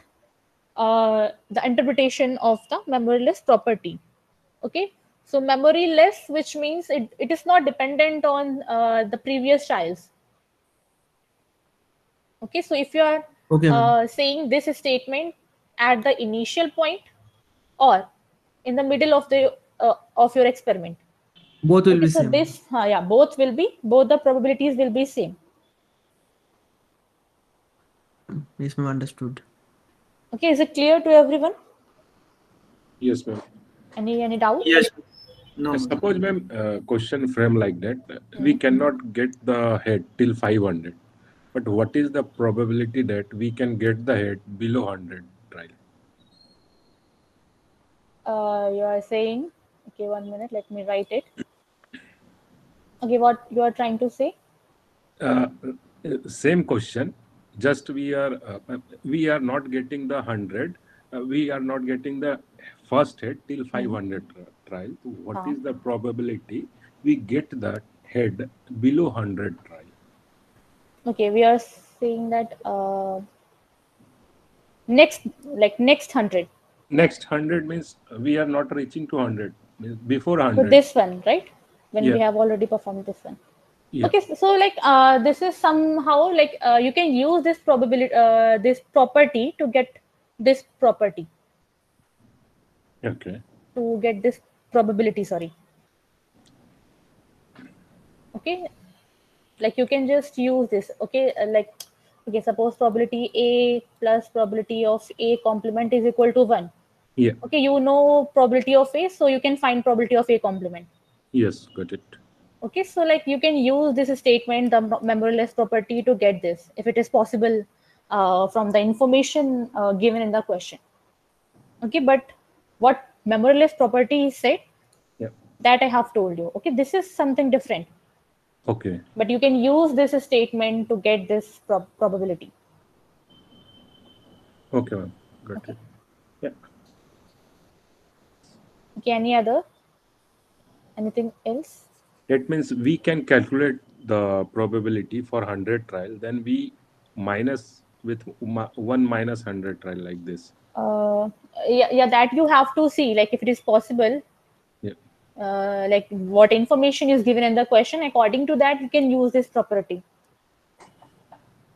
the interpretation of the memoryless property. Okay, so memoryless, which means it is not dependent on the previous trials. Okay, so if you are Okay, ma'am. saying this statement at the initial point or in the middle of your experiment. Both will Okay, be so same. this both the probabilities will be same. Yes, ma'am. Understood. Okay, is it clear to everyone? Yes, ma'am. Any doubt? Yes. No. Suppose, ma'am, question frame like that. We cannot get the head till 500. But what is the probability that we can get the head below 100 trial? You are saying, okay, 1 minute, let me write it. Okay, what you are trying to say? Same question. Just we are not getting the 100. We are not getting the first head till 500 trial. So what is the probability we get that head below 100 trial? Okay, we are saying that next 100. Next 100 means we are not reaching to 100. Means before So 100. this one, right? When we Yeah. have already performed this one. Yeah. Okay, so like this is somehow like you can use this probability, this property to get this property. Okay. To get this probability, sorry. Okay, like you can just use this. Okay, okay, suppose probability A plus probability of A complement is equal to 1. Yeah. Okay, you know probability of A, so you can find probability of A complement. Yes, got it. Okay, so like you can use this statement, the memoryless property, to get this if it is possible from the information given in the question. Okay, but what memoryless property is said, Yeah. that I have told you. Okay, this is something different. Okay. But you can use this statement to get this probability. Okay, ma'am. Got it. Yeah. Okay, anything else? That means we can calculate the probability for 100 trial. Then we minus with 1 minus 100 trial like this? Yeah, that you have to see, like if it is possible, Yeah. like what information is given in the question. According to that, you can use this property.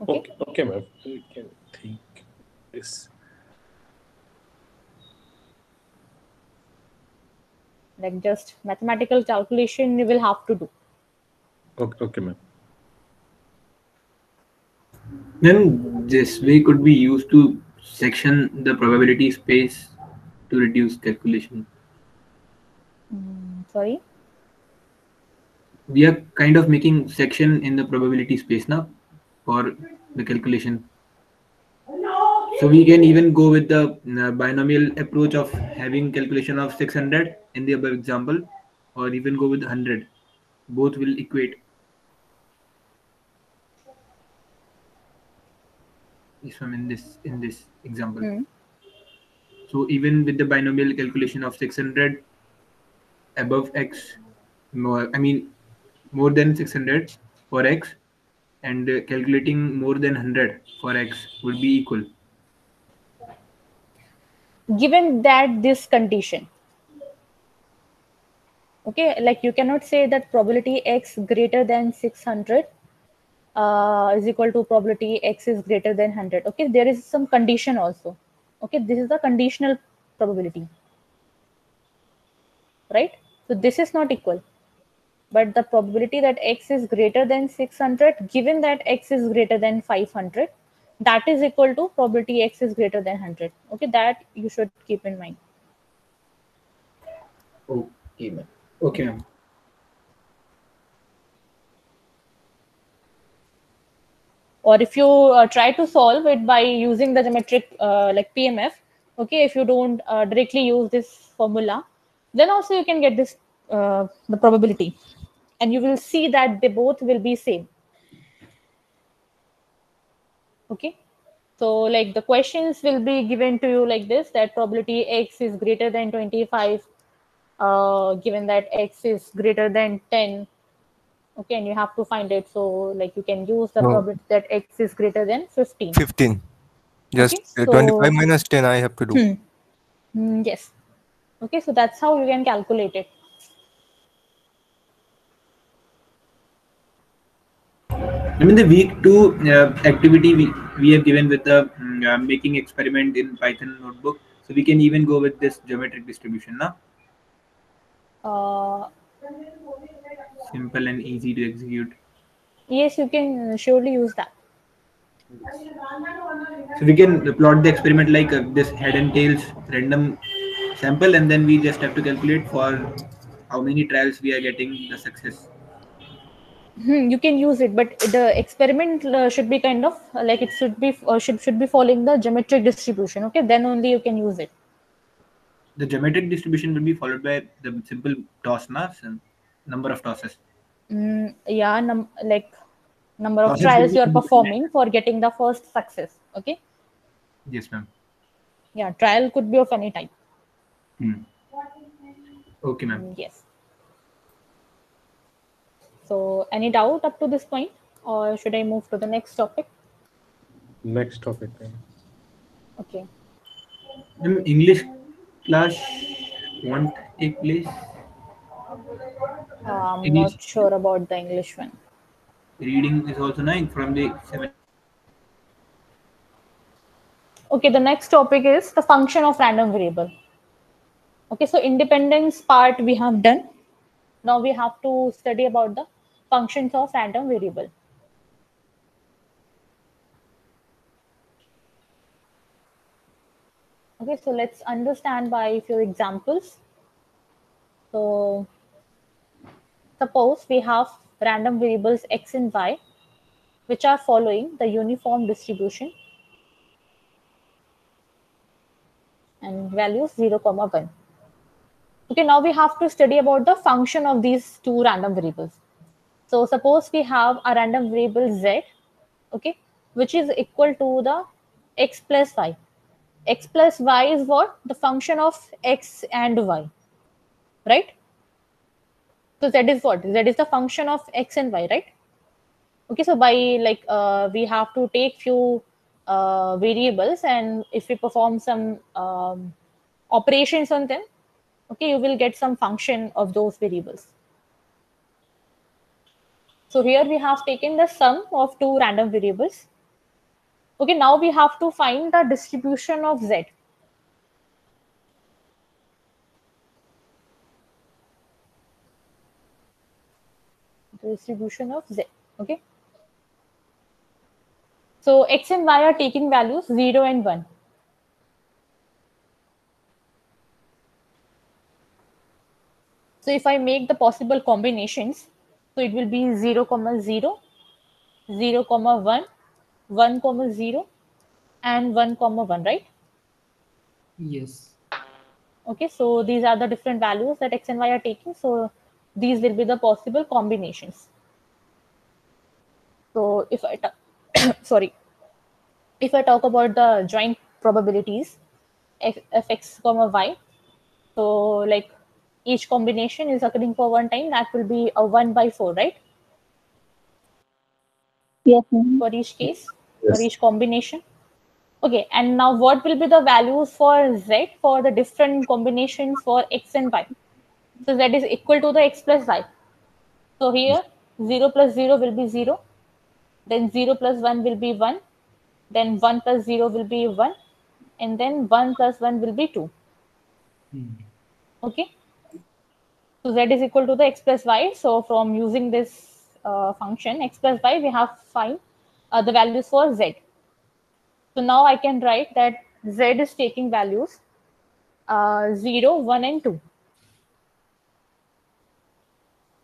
Okay. Okay, ma'am. We can think this. Like just mathematical calculation you will have to do. Okay, ma'am. Then this way could be used to section the probability space to reduce calculation. Sorry. We are kind of making section in the probability space now for the calculation. So we can even go with the binomial approach of having calculation of 600 in the above example, or even go with 100. Both will equate. This one in this example. So even with the binomial calculation of 600 above x, more than 600 for x, and calculating more than 100 for x would be equal. Given that this condition, okay, like you cannot say that probability x greater than 600 is equal to probability x is greater than 100. Okay, there is some condition also. Okay, this is the conditional probability, right? So this is not equal, but the probability that x is greater than 600, given that x is greater than 500, that is equal to probability x is greater than 100. Okay, that you should keep in mind. Okay, ma'am. Okay, ma'am. Or if you try to solve it by using the geometric like PMF, okay, if you don't directly use this formula, then also you can get this the probability, and you will see that they both will be same. Okay, so like the questions will be given to you like this, that probability x is greater than 25, given that x is greater than 10. Okay, and you have to find it. So like you can use the probability that x is greater than 15. 15. Just Okay, 25 minus 10 I have to do. Yes. Okay, so that's how you can calculate it. I mean, the week 2 activity we have given with the making experiment in Python notebook. So we can even go with this geometric distribution now. Simple and easy to execute. Yes, you can surely use that. So we can plot the experiment like this head and tails random sample, and then we just have to calculate for how many trials we are getting the success. You can use it, but the experiment should be kind of like it should be should be following the geometric distribution. Okay, then only you can use it. The geometric distribution will be followed by the simple toss mass and number of tosses. Yeah, like number of trials you are performing for getting the first success. Okay. Yes, ma'am. Yeah, trial could be of any type. Okay, ma'am. Yes. So, any doubt up to this point, or should I move to the next topic? Next topic. Okay. English class won't take place. I'm not sure about the English one. Reading is also 9 from the 7. Okay, the next topic is the function of random variable. Okay, so independence part we have done. Now we have to study about the functions of random variable. Okay, so let's understand by a few examples. So suppose we have random variables x and y, which are following the uniform distribution and values 0, 1. Okay, now we have to study about the function of these two random variables. So suppose we have a random variable z, okay, which is equal to the x plus y. X plus y is what? The function of x and y, right? So z is what? Z is the function of x and y, right? Okay, so by like we have to take few variables, and if we perform some operations on them, okay, you will get some function of those variables. So here we have taken the sum of two random variables. Okay, now we have to find the distribution of z. The distribution of z. Okay. So x and y are taking values 0 and 1. So if I make the possible combinations, so it will be 0, 0, 0, 1, 1, 0, and 1, 1, right? Yes. Okay, so these are the different values that x and y are taking. So these will be the possible combinations. So if I sorry, if I talk about the joint probabilities of x comma y, so like each combination is occurring for one time, that will be a 1/4, right? Yes, ma'am. For each case, Yes. for each combination. Okay, and now what will be the values for z for the different combinations for x and y? So z is equal to the x plus y. So here 0 plus 0 will be 0, then 0 plus 1 will be 1, then 1 plus 0 will be 1, and then 1 plus 1 will be 2. Okay, so z is equal to the x plus y. So from using this function x plus y, we have find the values for z. So now I can write that z is taking values 0, 1, and 2.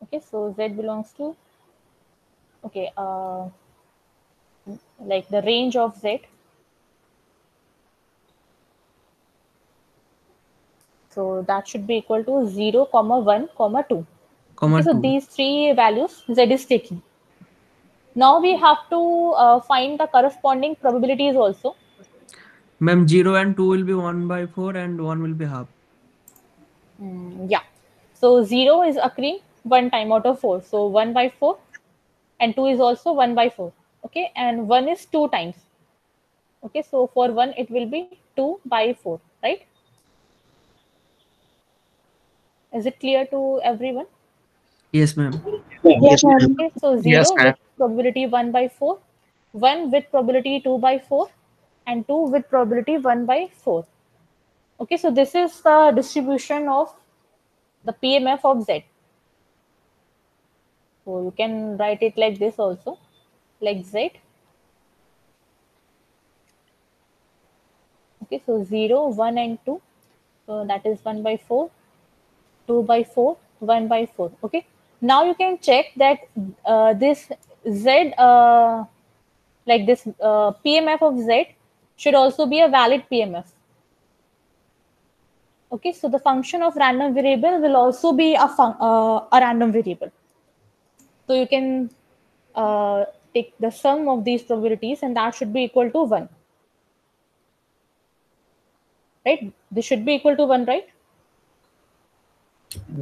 Okay, so z belongs to, okay, like the range of z. So that should be equal to 0, 1, 2. Comma Okay, so 2. these three values z is taking. Now we have to find the corresponding probabilities also. Ma'am, 0 and 2 will be 1/4 and 1 will be half. Yeah. So 0 is occurring one time out of 4. So 1/4, and 2 is also 1/4. Okay, and 1 is 2 times. Okay, so for 1 it will be 2/4, right? Is it clear to everyone? Yes, ma'am. Yes, ma'am. Okay, so 0 with probability 1/4, 1 with probability 2/4, and 2 with probability 1/4. Okay, so this is the distribution of the PMF of Z. So you can write it like this also, like Z. Okay, so 0, 1, and 2. So that is 1/4, 2/4, 1/4. Okay, now you can check that this Z, like this PMF of Z, should also be a valid PMF. Okay, so the function of random variable will also be a random variable. So you can take the sum of these probabilities, and that should be equal to 1. Right? This should be equal to 1, right?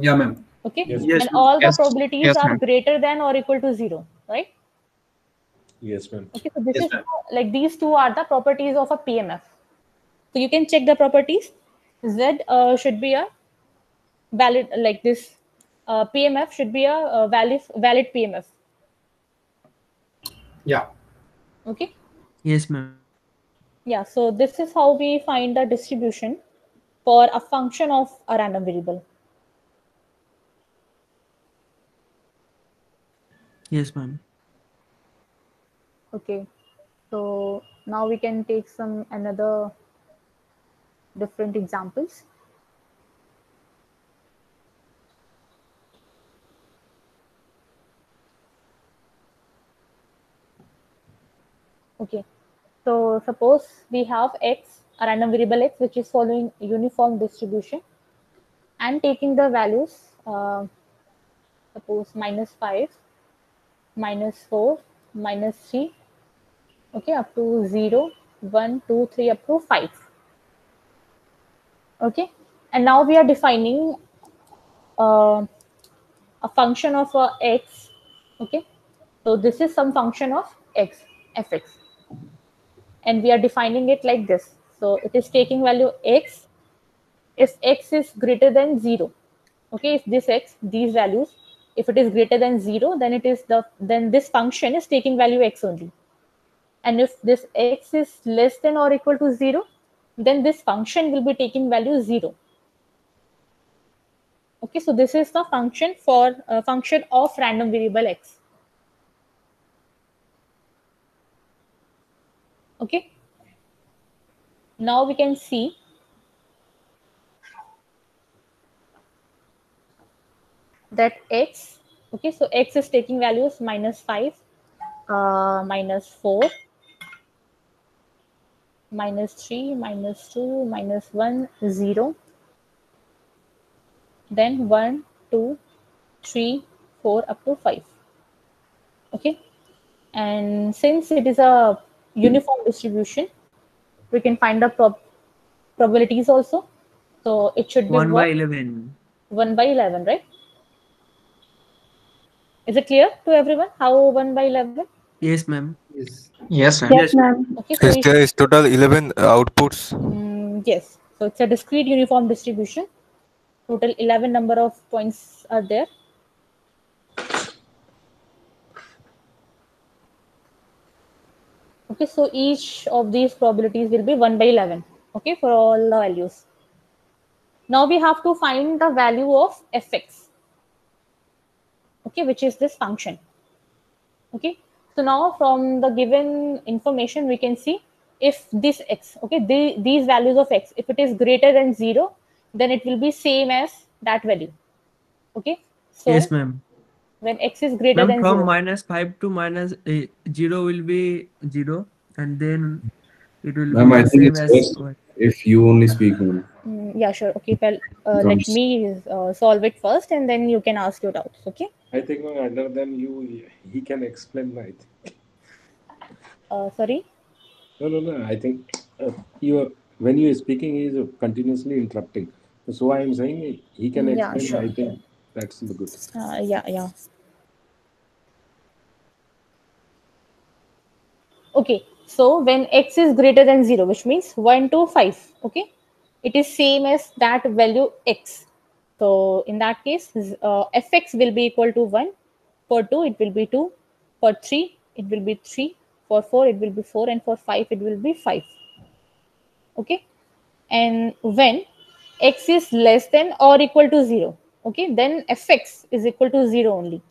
Yeah, ma'am. Okay. Yes. And all the probabilities are greater than or equal to 0, right? Yes, ma'am. Okay, so this is like these two are the properties of a PMF. So you can check the properties. Z should be a valid, like this PMF should be a valid PMF. Yeah. Okay. Yes, ma'am. Yeah, so this is how we find the distribution for a function of a random variable. Yes, ma'am. Okay, so now we can take some another different examples. Okay, so suppose we have x, a random variable x, which is following uniform distribution, and taking the values, suppose -5, -4, -3, okay, up to 0, 1, 2, 3, up to 5. Okay, and now we are defining a function of x. Okay, so this is some function of x, fx, and we are defining it like this. So it is taking value x if x is greater than 0. Okay, if this x, these values, if it is greater than 0, then then this function is taking value x only. And if this x is less than or equal to 0, then this function will be taking value 0. Okay, so this is the function for function of random variable x. Okay, now we can see that x, okay, so x is taking values -5, -4, -3, -2, -1, 0, then 1, 2, 3, 4 up to 5. Okay, and since it is a uniform distribution, we can find the probabilities also. So it should be 1 by 11. 1 by 11, right? Is it clear to everyone how 1 by 11? Yes, ma'am. Yes. Yes, ma'am. Yes, ma'am. Okay, so Yes, there is total 11 outputs. yes, so it's a discrete uniform distribution. Total 11 number of points are there. Okay, so each of these probabilities will be 1 by 11. Okay, for all the values. Now we have to find the value of fx. Okay, which is this function. Okay, so now from the given information, we can see if this x, okay, these values of x, if it is greater than 0, then it will be same as that value. Okay, so Yes, ma'am. when x is greater Ma'am, than from 0, -5 to -0 will be 0, and then it will Ma'am, be I the think same it's as best if you only speak, ma'am. yeah, sure. Okay, well, let Comes. me solve it first, and then you can ask your doubts. Okay. I think other than you, he can explain. I think. Sorry. No. I think when you are speaking, he is continuously interrupting. So I am saying he can Yeah, explain. sure. I think that's the good. Yeah. Okay, so when x is greater than 0, which means 1 to 5, okay, it is same as that value x. So in that case, fx will be equal to 1. For 2, it will be 2. For 3, it will be 3. For 4, it will be 4. And for 5, it will be 5. Okay, and when x is less than or equal to 0, okay, then fx is equal to 0 only.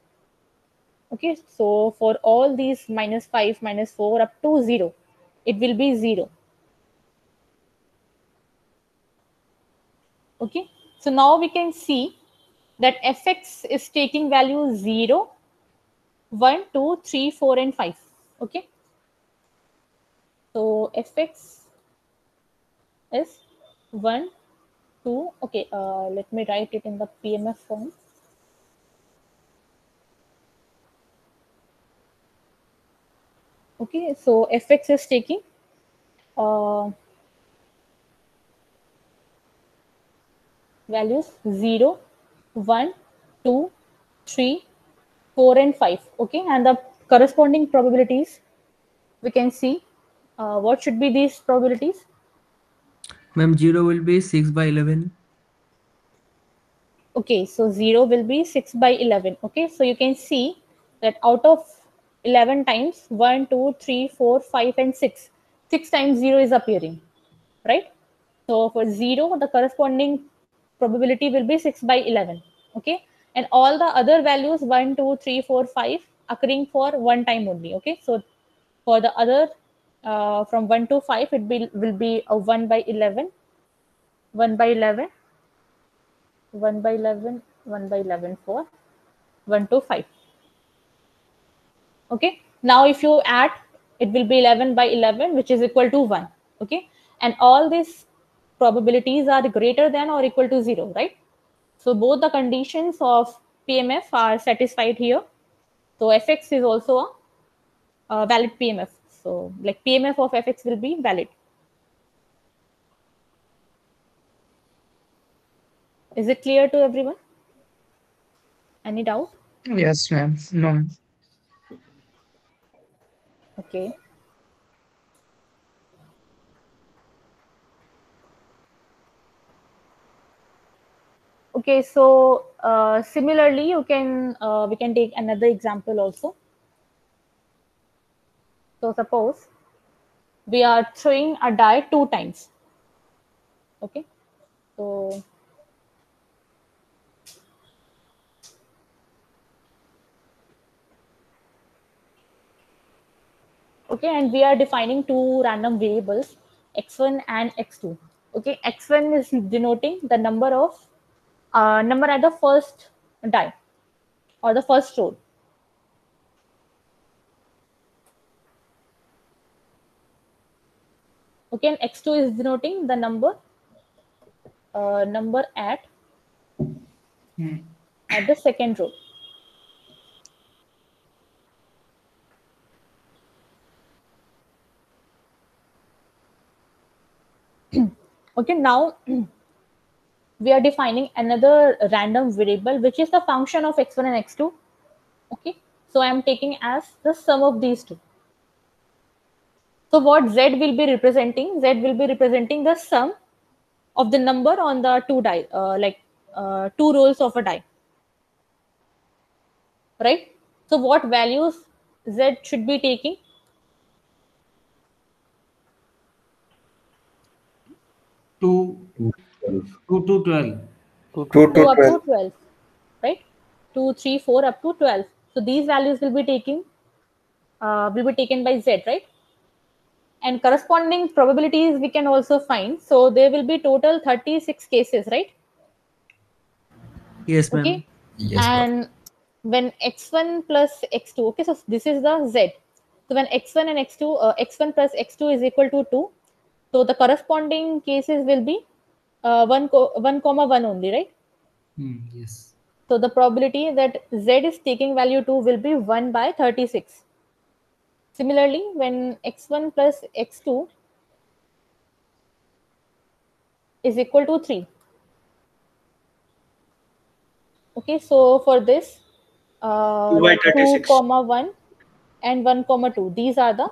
Okay, so for all these -5, -4 up to 0, it will be 0. Okay, so now we can see that fx is taking value 0, 1, 2, 3, 4, and 5. Okay, so fx is 1, 2. Okay, let me write it in the PMF form. Okay, so fx is taking values 0, 1, 2, 3, 4, and 5. Okay, and the corresponding probabilities, we can see what should be these probabilities. Ma'am, 0 will be 6 by 11. Okay, so 0 will be 6 by 11. Okay, so you can see that out of 11 times, 1, 2, 3, 4, 5, and 6, 6 times 0 is appearing, right? So for 0, the corresponding probability will be 6 by 11. Okay, and all the other values 1, 2, 3, 4, 5 occurring for one time only. Okay, so for the other from 1 to 5, will be a 1 by 11, 1 by 11, 1 by 11, 1 by 11 for 1 to 5. Okay, now if you add, it will be 11 by 11, which is equal to 1. Okay, and all these probabilities are greater than or equal to 0, right? So both the conditions of PMF are satisfied here. So fx is also a valid PMF. So like PMF of fx will be valid. Is it clear to everyone? Any doubt? Yes, ma'am. No. Okay. Okay, so similarly, you can we can take another example also. So suppose we are throwing a die 2 times. Okay, so okay, and we are defining two random variables, x1 and x2. Okay, x1 is denoting the number of number at the first die or the first row. Okay, and x2 is denoting the number number at the second row. Okay, now we are defining another random variable which is the function of x1 and x2. Okay, so I am taking as the sum of these two. So what z will be representing? Z will be representing the sum of the number on the two die, two rolls of a die, right? So what values z should be taking? 2 to 12. 2 2 to up to 12. 12, right? 2, 3, 4 up to 12. So these values will be taken by z, right? And corresponding probabilities we can also find. So there will be total 36 cases, right? Yes, ma'am. Okay. And when x1 plus x2, okay, so this is the z. So when x1 and x2, x1 plus x2 is equal to 2, so the corresponding cases will be 1 comma 1 only, right? Yes. So the probability that z is taking value 2 will be 1 by 36. Similarly, when x1 plus x2 is equal to 3. Okay, so for this, 2 by 2 36. comma 1 and 1 comma 2, these are the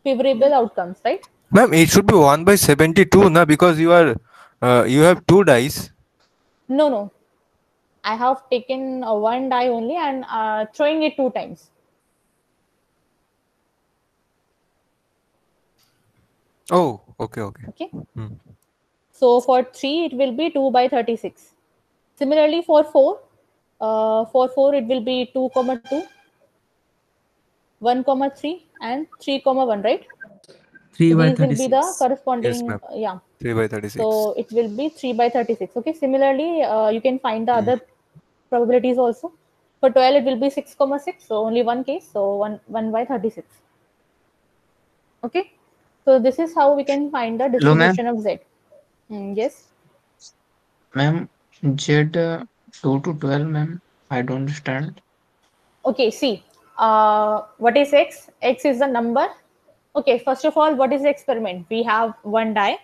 favorable outcomes, right? Ma'am, it should be 1 by 72, na, because you have two dice. No, no. I have taken one die only and throwing it 2 times. Oh, okay, okay. Okay. Hmm. So for 3, it will be 2 by 36. Similarly, for 4 it will be 2 comma 2, 1 comma 3, and 3 comma 1, right? 3 So by these will be the 36. Yes, corresponding, ma'am. yeah. 3 by 36. So it will be 3 by 36. Okay. Similarly, you can find the other probabilities also. For 12, it will be 6 comma 6. So only one case. So 1 by 36. Okay. So this is how we can find the Hello, ma'am. distribution of Z. Yes. Ma'am, Z 2 to 12, ma'am. I don't understand. Okay. See, what is X? X is the number. Okay. First of all, what is the experiment? We have one die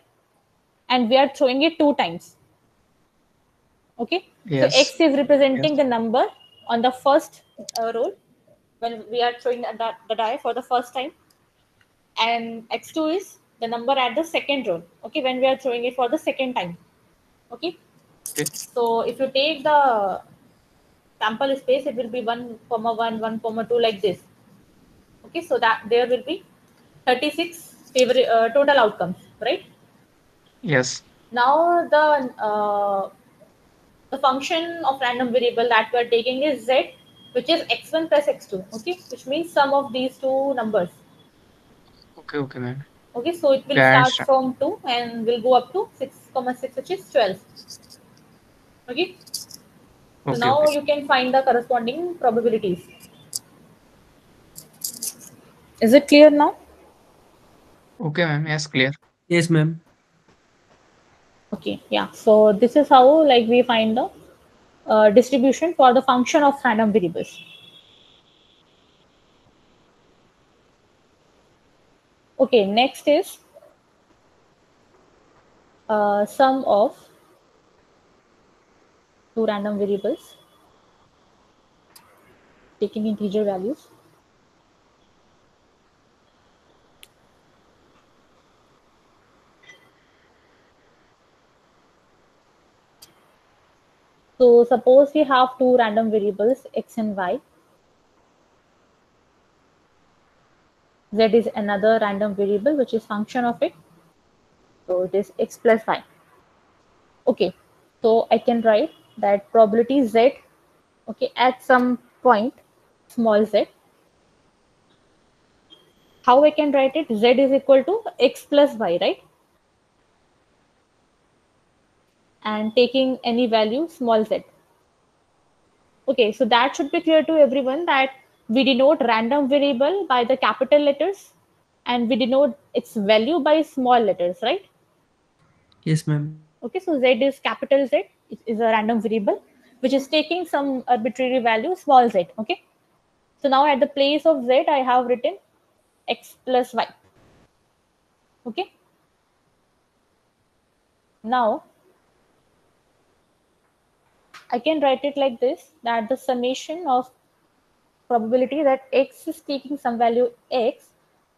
and we are throwing it 2 times. Okay. So Yes. X is representing Yes. the number on the first roll when we are throwing the die for the first time, and x2 is the number at the second roll, okay, when we are throwing it for the second time. Okay, Okay. so if you take the sample space, it will be 1 comma 1, 1 comma 2, like this. Okay, so that there will be 36 total outcomes, right? Yes. Now the function of random variable that we are taking is z, which is x1 plus x2, okay, which means sum of these two numbers. Okay. Okay, ma'am. Okay, so it will Okay, I start understand. from 2 and will go up to 6 comma 6, which is 12. Okay, so Okay. now Okay. you can find the corresponding probabilities. Is it clear now? Okay, ma'am. Yes, clear. Yes, ma'am. Okay, yeah. So this is how like we find the distribution for the function of random variables. Okay, next is sum of two random variables taking integer values. So suppose we have two random variables, x and y. Z is another random variable which is function of it. So it is x plus y. Okay, so I can write that probability z, okay, at some point small z. How I can write it? Z is equal to x plus y, right? And taking any value small z. Okay, so that should be clear to everyone that we denote random variable by the capital letters and we denote its value by small letters, right? Yes, ma'am. Okay, so Z is capital Z. It is a random variable which is taking some arbitrary value small z. Okay, so now at the place of Z, I have written x plus y. Okay, now I can write it like this, that the summation of probability that x is taking some value x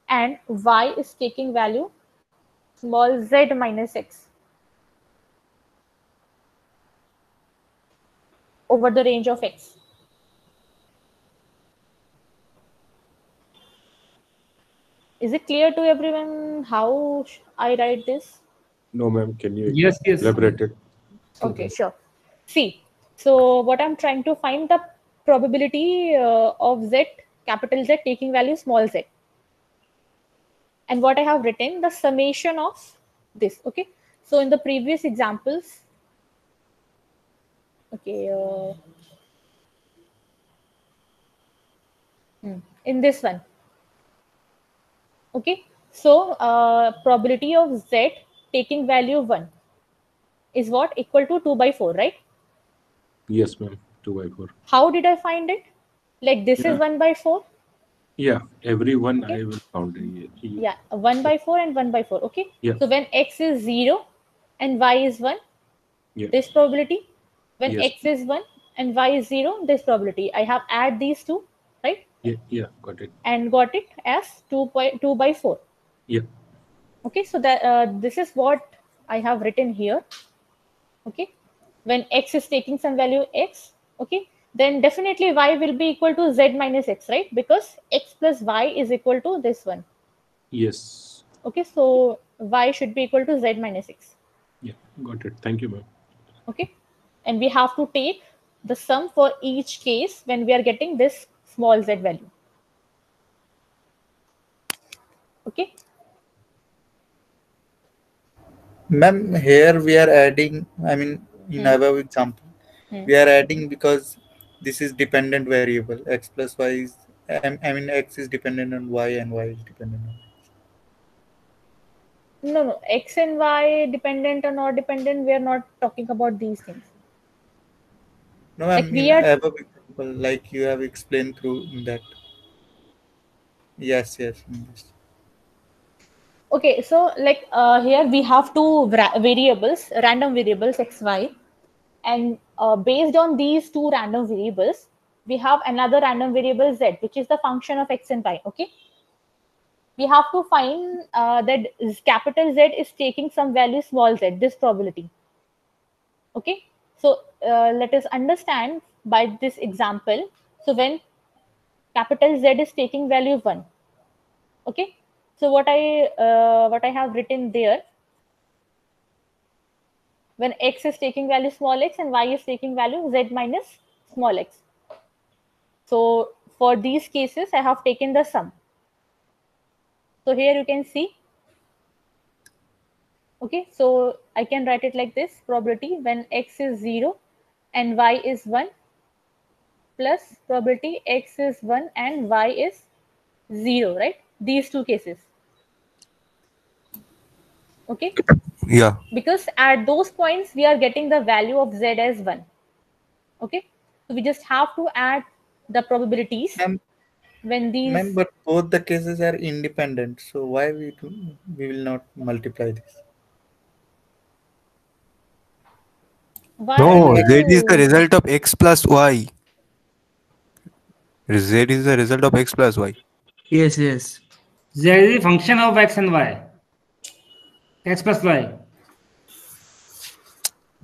and y is taking value small z minus x over the range of x. Is it clear to everyone how I write this? No, ma'am. Can you Yes. elaborate it? Okay, sure. See, so what I'm trying to find the probability of z, capital Z taking value small z. And what I have written, the summation of this. Okay, so in the previous examples, okay, in this one, okay, so probability of z taking value 1 is what? Equal to 2 by 4, right? Yes, ma'am. 2 by 4. How did I find it? Like this is 1 by 4. Yeah, everyone I will count it. Yeah, 1 by 4 and 1 by 4. Okay. Yeah. So when x is 0 and y is 1, Yeah. this probability. When Yes. x is 1 and y is 0, this probability. I have add these two, right? Yeah, got it. And got it as 2 by 4. Yeah. Okay, so that this is what I have written here. Okay, when x is taking some value x, okay, then definitely y will be equal to z minus x, right? Because x plus y is equal to this one. Yes. Okay, so y should be equal to z minus x. Yeah, got it. Thank you, ma'am. Okay, and we have to take the sum for each case when we are getting this small z value. Okay. Ma'am, here we are adding, I mean, in above example, we are adding because this is dependent variable. X plus y is, I mean, x is dependent on y and y is dependent on. No, x and y dependent or not dependent, we are not talking about these things. No, I Like mean, we are above example, like you have explained through that. Yes. okay, so like here we have two variables, random variables x, y, and based on these two random variables, we have another random variable z, which is the function of x and y. Okay, we have to find that capital Z is taking some value small z, this probability. Okay, so let us understand by this example. So when capital Z is taking value 1, okay, so what I have written there, when x is taking value small x and y is taking value z minus small x. So for these cases, I have taken the sum. So here you can see. Okay, so I can write it like this: probability when x is 0 and y is 1 plus probability x is 1 and y is 0, right? These two cases. Okay. Yeah. Because at those points, we are getting the value of z as 1. Okay. So we just have to add the probabilities when these. Ma'am, but both the cases are independent. So why we will not multiply this? Why No, z is the result of x plus y. Z is the result of x plus y. Yes. Z is a function of x and y. X plus y.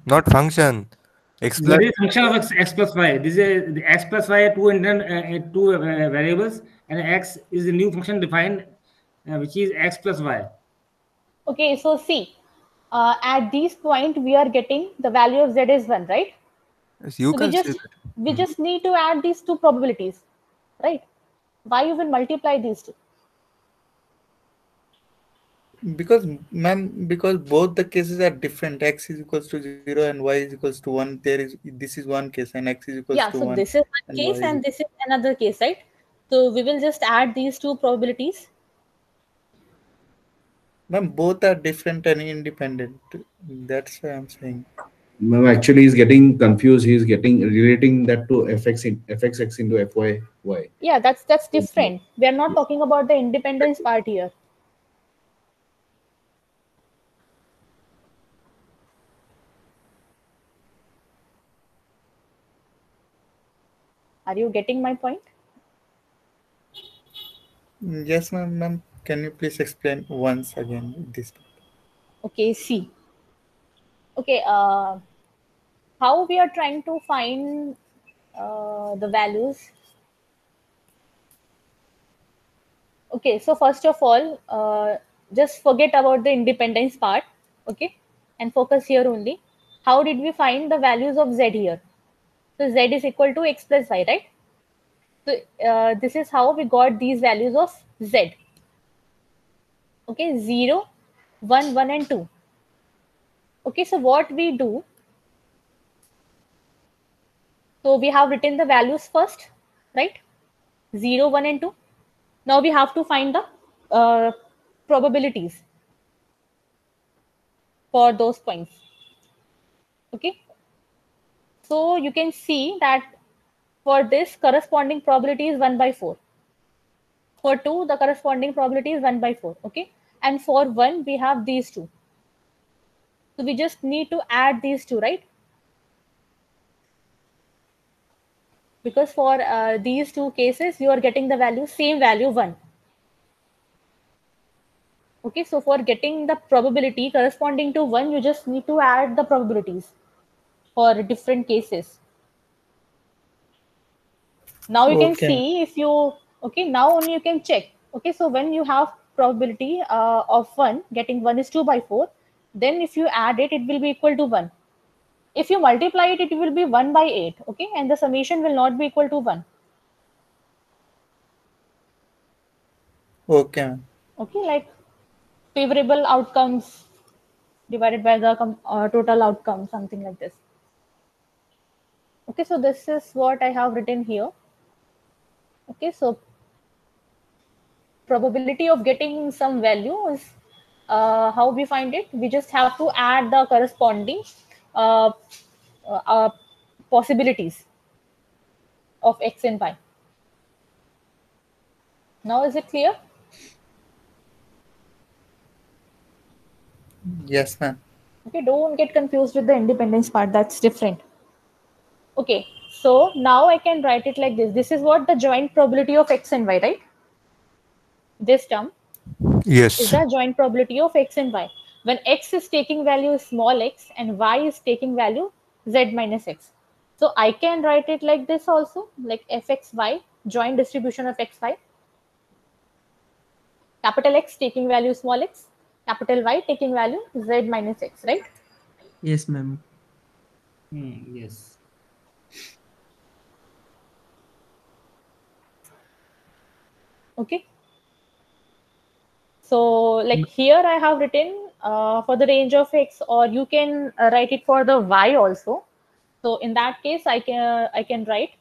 Not function. X There plus is function of x plus y. This is the x plus y are two variables, and x is a new function defined, which is x plus y. Okay, so see, at this point we are getting the value of z is 1, right? Yes, you So can say that. we just need to add these two probabilities, right? Why you will multiply these two? Because, ma'am, because both the cases are different. X is equals to 0 and y is equals to 1. This is one case, and x is equals Yeah, to so 1 this is one and y case is and this is another case, right? So we will just add these two probabilities. ma'am, both are different and independent. That's why I'm saying. No, actually, he's getting confused. He's getting relating that to fxx into fyy. Yeah, that's different. We are not talking about the independence part here. Are you getting my point? Yes, ma'am. Can you please explain once again this? Okay, see. Okay, how we are trying to find the values. Okay, so first of all, just forget about the independence part, okay, and focus here only. How did we find the values of z here? So z is equal to x plus y, right? So this is how we got these values of z. Okay, 0, 1, 1 and 2. Okay, so what we do, so we have written the values first, right? 0, 1 and 2. Now we have to find the probabilities for those points. Okay, so you can see that for this corresponding probability is 1 by 4. For 2, the corresponding probability is 1 by 4. Okay, and for 1, we have these two. So we just need to add these two, right? Because for these two cases, you are getting the value, same value 1. Okay, so for getting the probability corresponding to 1, you just need to add the probabilities for different cases. Now you can see if you, okay, now only you can check. Okay, so when you have probability of 1, getting 1 is 2 by 4, then if you add it, it will be equal to 1. If you multiply it, it will be 1 by 8, okay, and the summation will not be equal to 1. Okay. Okay, like favorable outcomes divided by the total outcome, something like this. Okay, so this is what I have written here. Okay, so probability of getting some value is how we find it. We just have to add the corresponding uh, possibilities of x and y. Now is it clear? Yes, ma'am. Okay, don't get confused with the independence part. That's different. Okay, so now I can write it like this. This is what the joint probability of x and y, right? This term Yes. is the joint probability of x and y. When x is taking value small x and y is taking value z minus x. So I can write it like this also, like fxy, joint distribution of xy. Capital X taking value small x, capital Y taking value z minus x, right? Yes, ma'am. Yes. Okay. So like here I have written for the range of x, or you can write it for the y also. So in that case, I can write.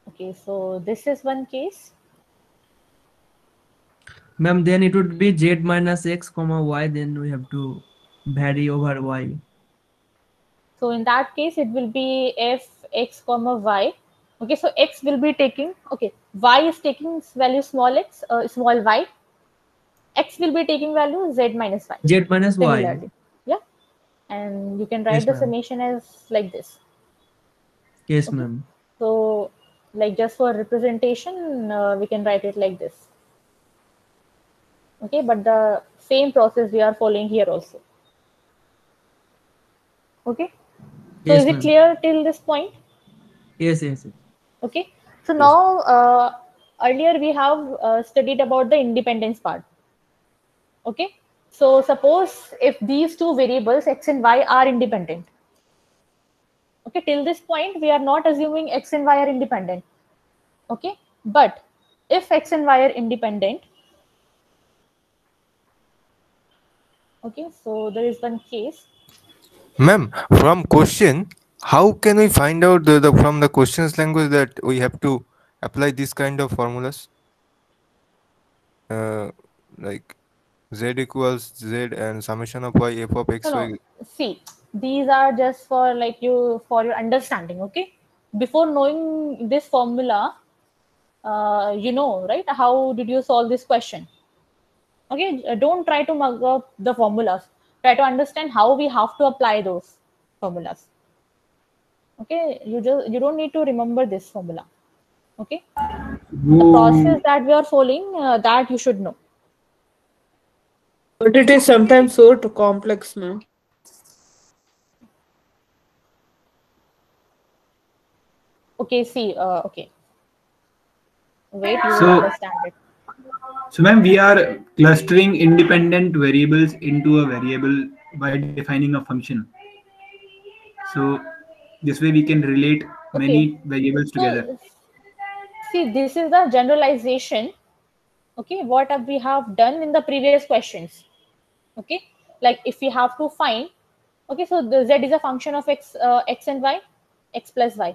Okay, so this is one case. Ma'am, then it would be z minus x comma y. Then we have to vary over y. So in that case, it will be f x comma y. Okay, so x will be taking, okay, y is taking value small x, small y. X will be taking value z minus y. Z minus y. Similarly, yeah. And you can write Yes, the ma'am. summation as like this. Yes, Okay. ma'am. So like just for representation, we can write it like this. Okay, but the same process we are following here also. Okay. So Yes, is it ma'am. clear till this point? Yes, yes. Okay. So now earlier we have studied about the independence part. Okay. So suppose if these two variables x and y are independent. Okay. Till this point we are not assuming x and y are independent. Okay. But if x and y are independent, okay, so there is one case. Ma'am, from question, how can we find out from the questions language that we have to apply this kind of formulas? Like z equals z and summation of y f of x No, y. no. See, these are just for like you for your understanding. Okay. Before knowing this formula, you know, right? How did you solve this question? Okay. Don't try to mug up the formulas. Try to understand how we have to apply those formulas. Okay. You don't need to remember this formula. Okay. The process that we are following, that you should know. But it is sometimes so complex, no? Okay. See. Okay. Wait. You will So, understand it. so ma'am, we are clustering independent variables into a variable by defining a function. So this way we can relate Okay. many variables together. So see, this is the generalization. Okay, what we have done in the previous questions. Okay, like if we have to find, okay, so the z is a function of x and y, x plus y.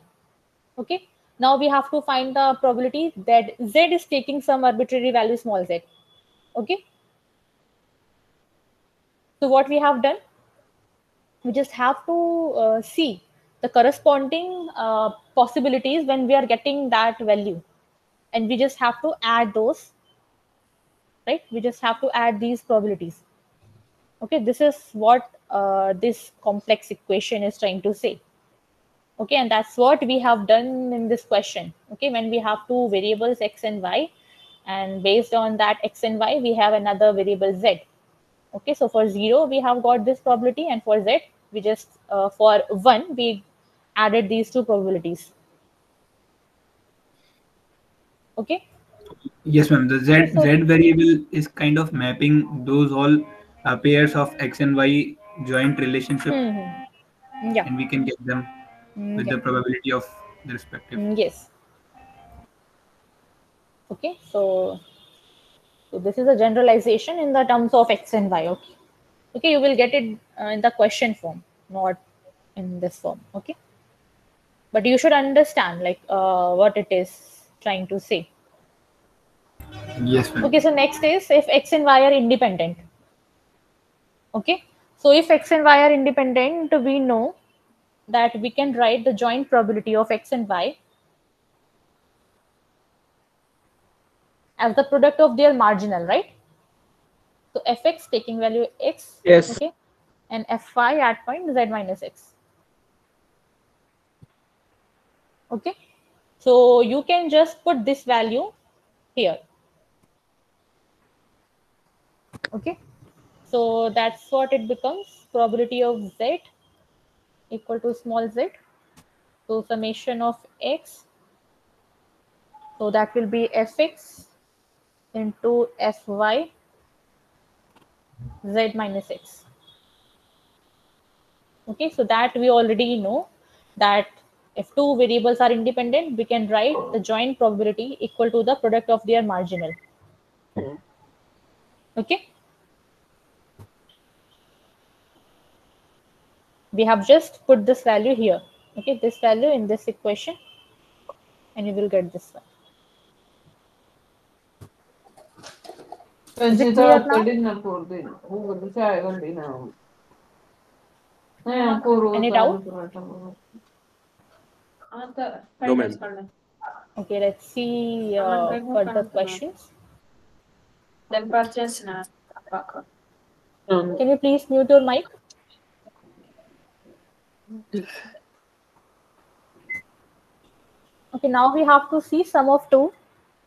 Okay, now we have to find the probability that z is taking some arbitrary value small z. Okay, so what we have done, we just have to see the corresponding possibilities when we are getting that value, and we just have to add those, right? We just have to add these probabilities. Okay, this is what this complex equation is trying to say. Okay, and that's what we have done in this question. Okay, when we have two variables x and y, and based on that x and y we have another variable z. Okay, so for 0 we have got this probability, and for z we just for 1 we added these two probabilities. Okay. Yes, ma'am. The Okay, so z variable is kind of mapping those all pairs of x and y joint relationship, yeah. and we can get them with Yeah. the probability of the respective. Yes. Okay, so this is a generalization in the terms of x and y. Okay. Okay, you will get it in the question form, not in this form. Okay, but you should understand like what it is trying to say. Yes, ma'am. Okay, so next is if x and y are independent. Okay, so if x and y are independent, we know that we can write the joint probability of x and y as the product of their marginal, right? So fx taking value x, Yes. okay, and fy at point z minus x. Okay, so you can just put this value here. Okay, so that's what it becomes, probability of z equal to small z, so summation of x, so that will be fx into fy z minus x. Okay, so that we already know that if two variables are independent, we can write the joint probability equal to the product of their marginal. Okay, we have just put this value here. Okay, this value in this equation, and you will get this one. Is it clear now? Any doubt? No, ma'am. Okay, let's see further questions. Can you please mute your mic? Okay, now we have to see sum of two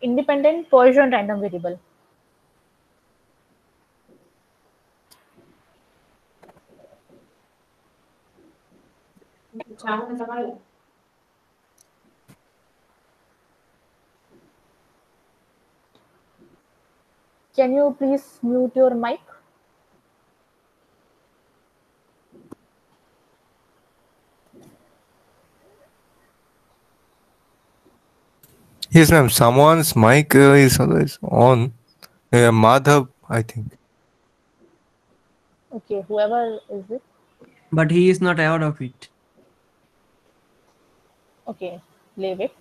independent Poisson random variable. Can you please mute your mic? Yes, ma'am. Someone's mic is always on. Madhav, I think. Okay, whoever is it. But he is not aware of it. Okay, leave it.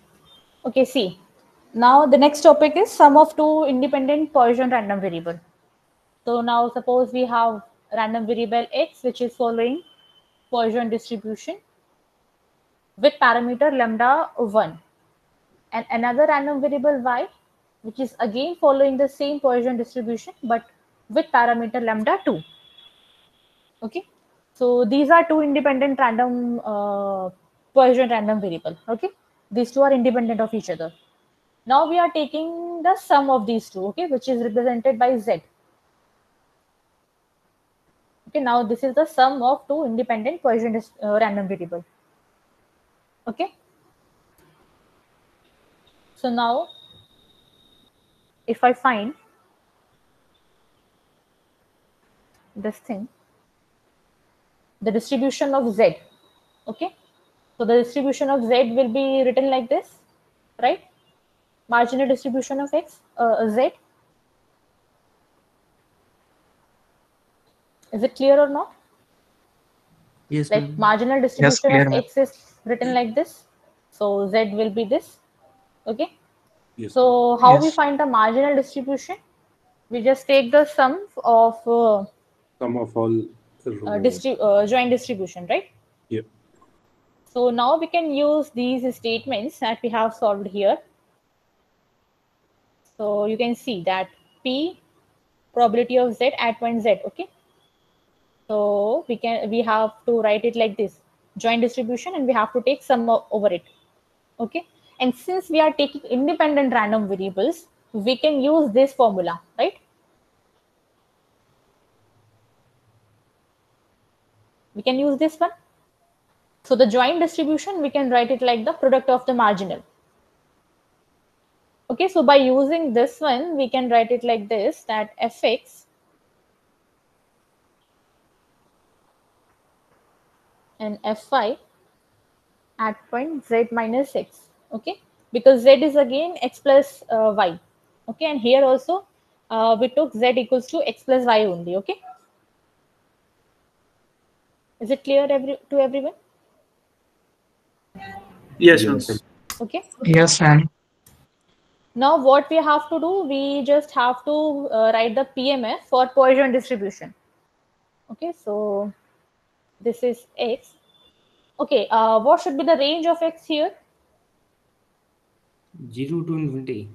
Okay, see. Now the next topic is sum of two independent Poisson random variable. So now suppose we have random variable x which is following Poisson distribution with parameter lambda 1 and another random variable y which is again following the same Poisson distribution but with parameter lambda 2. Okay, so these are two independent random Poisson random variable. Okay, these two are independent of each other. Now we are taking the sum of these two, okay, which is represented by z. Okay, now this is the sum of two independent Poisson random variable. Okay, so now if I find this thing, the distribution of z, okay, so the distribution of z will be written like this, right? Marginal distribution of x, z. Is it clear or not? Yes, Like ma'am. marginal Yes, distribution clear, of ma'am. x is written like this, so z will be this. Okay, Yes. so how we Yes. find the marginal distribution? We just take the sum of Sum of all rows. joint distribution, right? Yep. So now we can use these statements that we have solved here. So you can see that P probability of z at point z. Okay, so we have to write it like this: joint distribution, and we have to take sum over it. Okay, and since we are taking independent random variables, we can use this formula, right? We can use this one. So the joint distribution, we can write it like the product of the marginal. Okay, so by using this one, we can write it like this, that fx and fy at point z minus x. Okay, because z is again x plus y. Okay, and here also we took z equals to x plus y only. Okay, is it clear to everyone? Yes, Yes. ma'am. Okay. Yes, ma'am. Now what we have to do, we just have to write the PMF for Poisson distribution. Okay, so this is x. Okay, what should be the range of x here? 0 to infinity.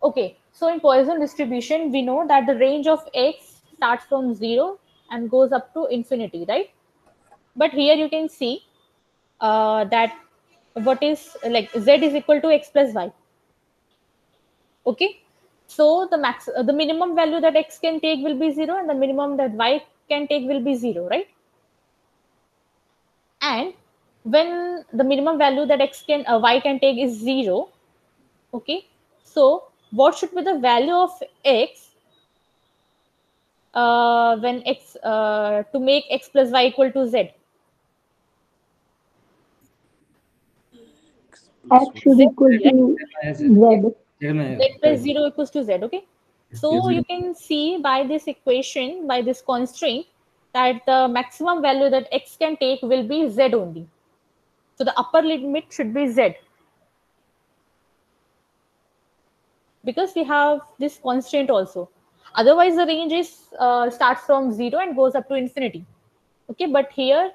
Okay, so in Poisson distribution, we know that the range of x starts from 0 and goes up to infinity, right? But here you can see that what is like z is equal to x plus y. Okay, so the minimum value that x can take will be 0 and the minimum that y can take will be 0, right? And when the minimum value that y can take is 0, okay, so what should be the value of x when x to make x plus y equal to z? X is Z, equal right? to Z. Z plus 0 equals to z. Okay, so you can see by this equation, by this constraint, that the maximum value that x can take will be z only. So the upper limit should be z, because we have this constraint also. Otherwise, the range is starts from 0 and goes up to infinity. Okay, but here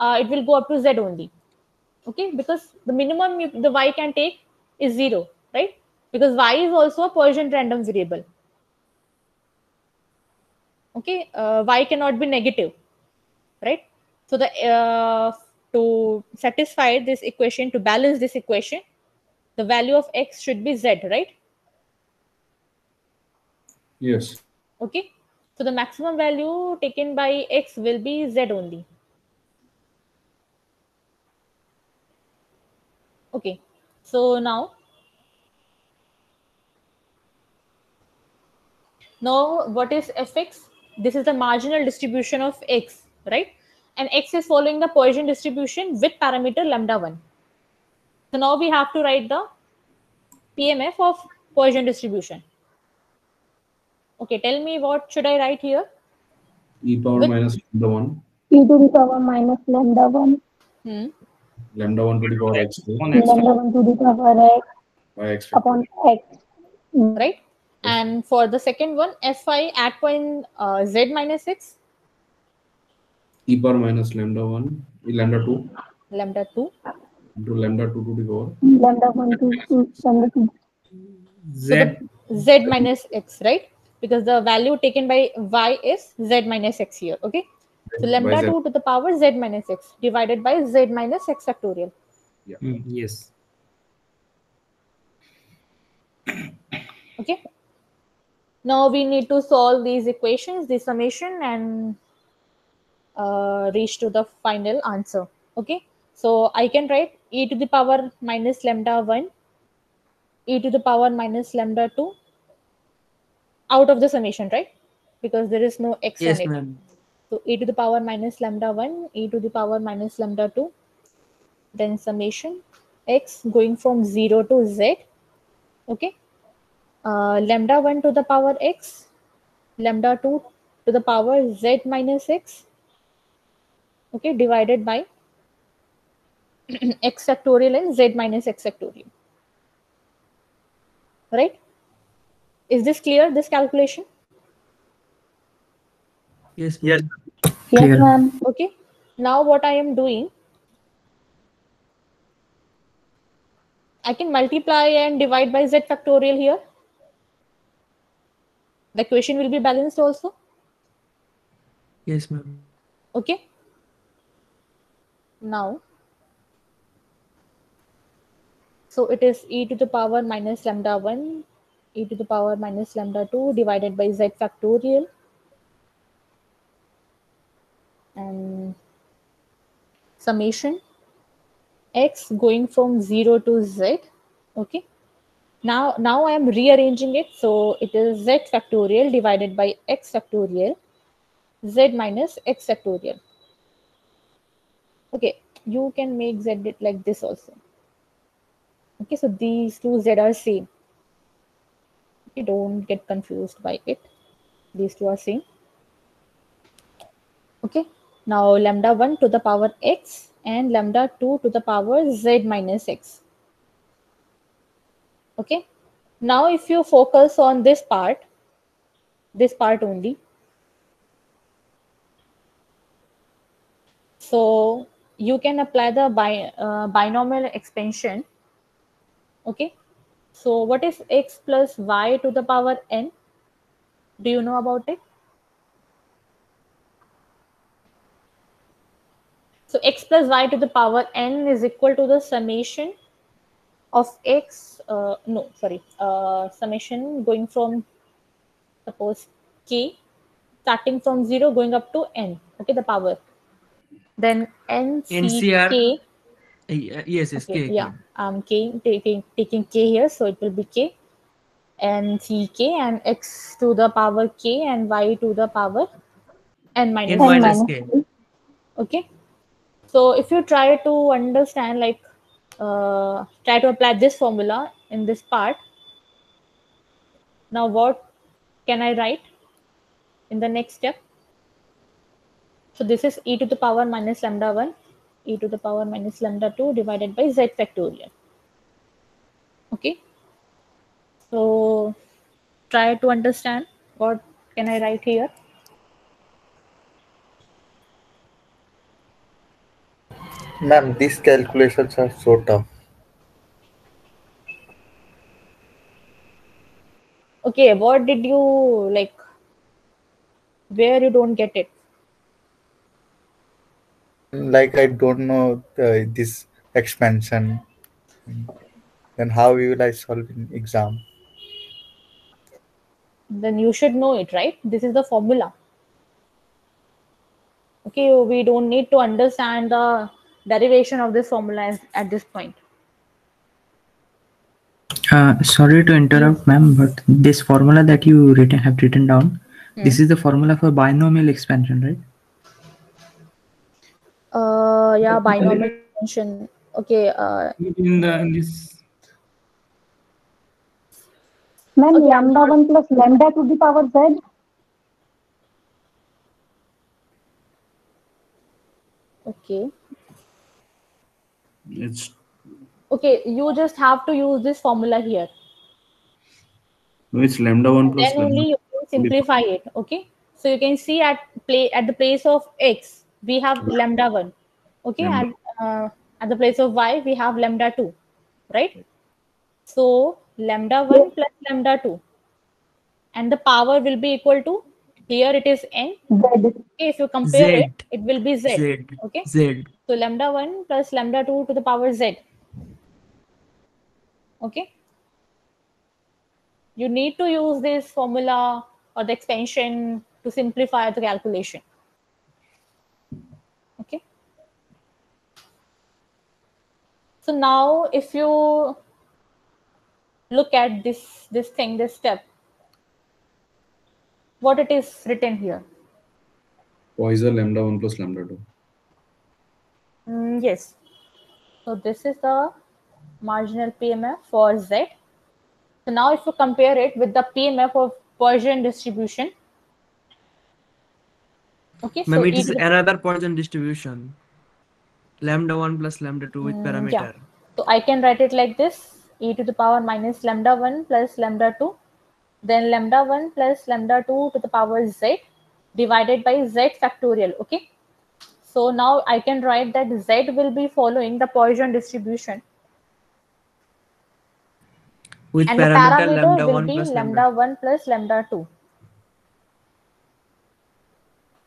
it will go up to z only. Okay, because the minimum the y can take is 0, right? Because y is also a Poisson random variable. Okay, y cannot be negative, right? So the to satisfy this equation, to balance this equation, the value of x should be z, right? Yes. Okay, so the maximum value taken by x will be z only. Okay, so now what is fx? This is the marginal distribution of x, right? And x is following the Poisson distribution with parameter lambda 1. So now we have to write the PMF of Poisson distribution. Okay, tell me what should I write here? E power minus lambda 1. E to the power minus lambda 1. Lambda 1 to the power x. Lambda 1 to the power x By x upon x. Right? And for the second one, Fi at point z minus x. E power minus lambda 1, lambda 2. Lambda 2. Into lambda 2 to the power. Lambda 1 to lambda 2. Z minus x, right? Because the value taken by y is z minus x here. Okay. So lambda 2 to the power z minus x divided by z minus x factorial. Yeah. Yes. Okay. Now we need to solve these equations, the summation, and reach to the final answer. Okay. So I can write e to the power minus lambda 1, e to the power minus lambda 2 out of the summation, right? Because there is no x Yes, on it. ma'am. So e to the power minus lambda 1, e to the power minus lambda 2, then summation x going from 0 to z. Okay. Lambda 1 to the power x, lambda 2 to the power z minus x. Okay, divided by x factorial and z minus x factorial. Right? Is this clear, this calculation? Yes, Yes. ma'am. Yes, ma'am. Okay. Now what I am doing, I can multiply and divide by z factorial here. The equation will be balanced also. Yes, ma'am. Okay. Now, so it is e to the power minus lambda 1, e to the power minus lambda 2 divided by z factorial. And summation x going from 0 to z. Okay. Now I am rearranging it. So it is z factorial divided by x factorial, z minus x factorial. Okay, you can make z it like this also. Okay, so these two z are same. Okay, don't get confused by it. These two are same. Okay, now lambda 1 to the power x and lambda 2 to the power z minus x. Okay, now if you focus on this part only, so you can apply the binomial expansion. Okay, so what is x plus y to the power n? Do you know about it? So x plus y to the power n is equal to the summation of x, summation going from, suppose, k, starting from 0 going up to n, okay, the power. Then NCR. k. Yes, Okay, K. yeah, taking k here, so it will be k, and ck, and x to the power k, and y to the power n minus K. Okay, so if you try to understand, like try to apply this formula in this part. Now what can I write in the next step? So this is e to the power minus lambda 1, e to the power minus lambda 2 divided by z factorial. Okay, so try to understand what can I write here. Ma'am, these calculations are so tough. Okay, what did you like, where you don't get it? Like, I don't know this expansion. Then how will I solve in exam? Then you should know it, right? This is the formula. Okay, we don't need to understand the derivation of this formula at this point. Sorry to interrupt, ma'am, but this formula that you have written down, this is the formula for binomial expansion, right? Yeah, binomial expansion. Okay. In this. Ma'am, lambda 1 plus lambda to the power z. Okay. It's Okay, you just have to use this formula here. no, it's lambda 1 plus Then lambda only you can simplify it. Okay. So you can see at the place of x, we have lambda 1. Okay. lambda. And at the place of y, we have lambda 2. Right? So lambda 1 plus lambda 2. And the power will be equal to, here it is n. Okay, if you compare Z. it will be z. Z. Okay. Z. So lambda 1 plus lambda 2 to the power z. Okay. You need to use this formula or the expansion to simplify the calculation. Okay. So now if you look at this step, what it is written here. Poisson lambda 1 plus lambda 2. Yes. So this is the marginal PMF for Z. So now if you compare it with the PMF of Poisson distribution. Okay, so Maybe it is another Poisson distribution. Lambda 1 plus lambda 2 with parameter. Yeah. So I can write it like this: e to the power minus lambda 1 plus lambda 2, then lambda 1 plus lambda 2 to the power z divided by z factorial. Okay. So now I can write that z will be following the Poisson distribution. With and the parameter parameter lambda will 1 be plus lambda 1 plus lambda 2.